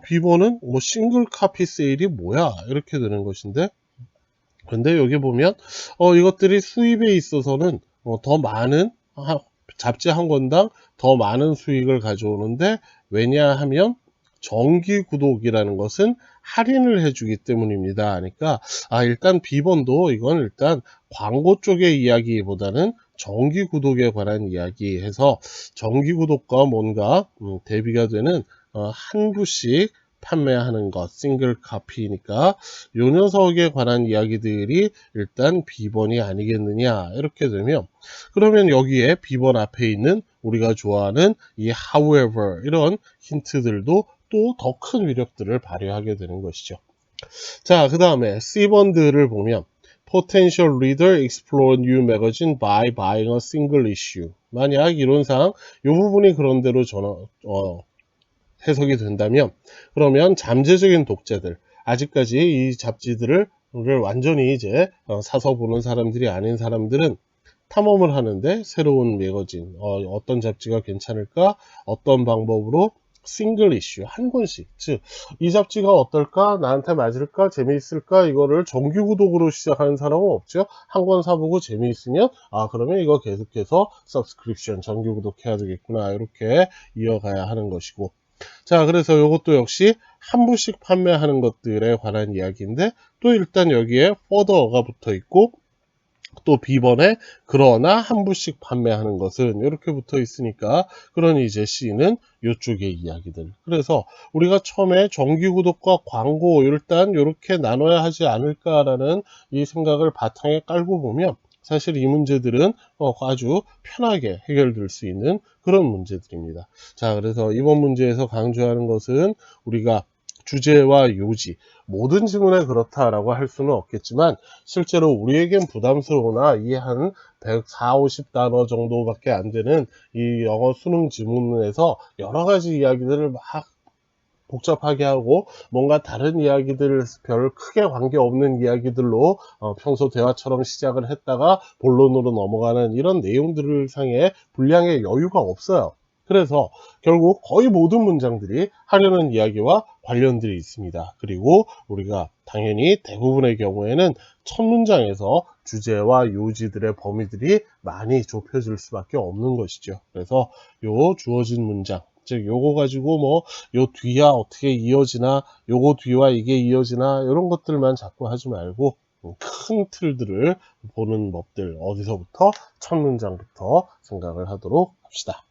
B번은 뭐 싱글 카피 세일이 뭐야 이렇게 되는 것인데, 그런데 여기 보면 이것들이 수입에 있어서는 더 많은 잡지 한 권당 더 많은 수익을 가져오는데, 왜냐하면 정기 구독이라는 것은 할인을 해주기 때문입니다. 그러니까 일단 B번도 이건 일단 광고 쪽의 이야기보다는 정기 구독에 관한 이야기 해서 정기 구독과 뭔가 대비가 되는 한 부씩 판매하는 것, 싱글 카피니까 요 녀석에 관한 이야기들이 일단 B번이 아니겠느냐 이렇게 되면, 그러면 여기에 B번 앞에 있는 우리가 좋아하는 이 however 이런 힌트들도 또 더 큰 위력들을 발휘하게 되는 것이죠. 자, 그 다음에 C번들을 보면 Potential reader explore new magazine by buying a single issue. 만약 이론상 이 부분이 그런대로 해석이 된다면, 그러면 잠재적인 독자들, 아직까지 이 잡지들을 완전히 이제 사서 보는 사람들이 아닌 사람들은 탐험을 하는데 새로운 매거진, 어떤 잡지가 괜찮을까, 어떤 방법으로 싱글 이슈 한 권씩, 즉 이 잡지가 어떨까, 나한테 맞을까, 재미있을까, 이거를 정규 구독으로 시작하는 사람은 없죠. 한 권 사보고 재미있으면 그러면 이거 계속해서 서브스크립션 정규 구독해야 되겠구나, 이렇게 이어가야 하는 것이고, 자, 그래서 이것도 역시 한 부씩 판매하는 것들에 관한 이야기인데, 또 일단 여기에 further가 붙어 있고, 또 B번에 그러나 한 부씩 판매하는 것은 이렇게 붙어 있으니까, 그러니 이제 C는 이쪽의 이야기들. 그래서 우리가 처음에 정기 구독과 광고 일단 이렇게 나눠야 하지 않을까라는 이 생각을 바탕에 깔고 보면 사실 이 문제들은 아주 편하게 해결될 수 있는 그런 문제들입니다. 자, 그래서 이번 문제에서 강조하는 것은 우리가 주제와 요지, 모든 지문에 그렇다라고 할 수는 없겠지만 실제로 우리에겐 부담스러우나 이 한 140, 50단어 정도밖에 안 되는 이 영어 수능 지문에서 여러 가지 이야기들을 막 복잡하게 하고 뭔가 다른 이야기들 별 크게 관계없는 이야기들로 평소 대화처럼 시작을 했다가 본론으로 넘어가는 이런 내용들을 상에 분량의 여유가 없어요. 그래서 결국 거의 모든 문장들이 하려는 이야기와 관련들이 있습니다. 그리고 우리가 당연히 대부분의 경우에는 첫 문장에서 주제와 요지들의 범위들이 많이 좁혀질 수밖에 없는 것이죠. 그래서 요 주어진 문장, 즉 요거 가지고 뭐 요 뒤야 어떻게 이어지나, 요거 뒤와 이게 이어지나 이런 것들만 자꾸 하지 말고 큰 틀들을 보는 법들, 어디서부터 첫 문장부터 생각을 하도록 합시다.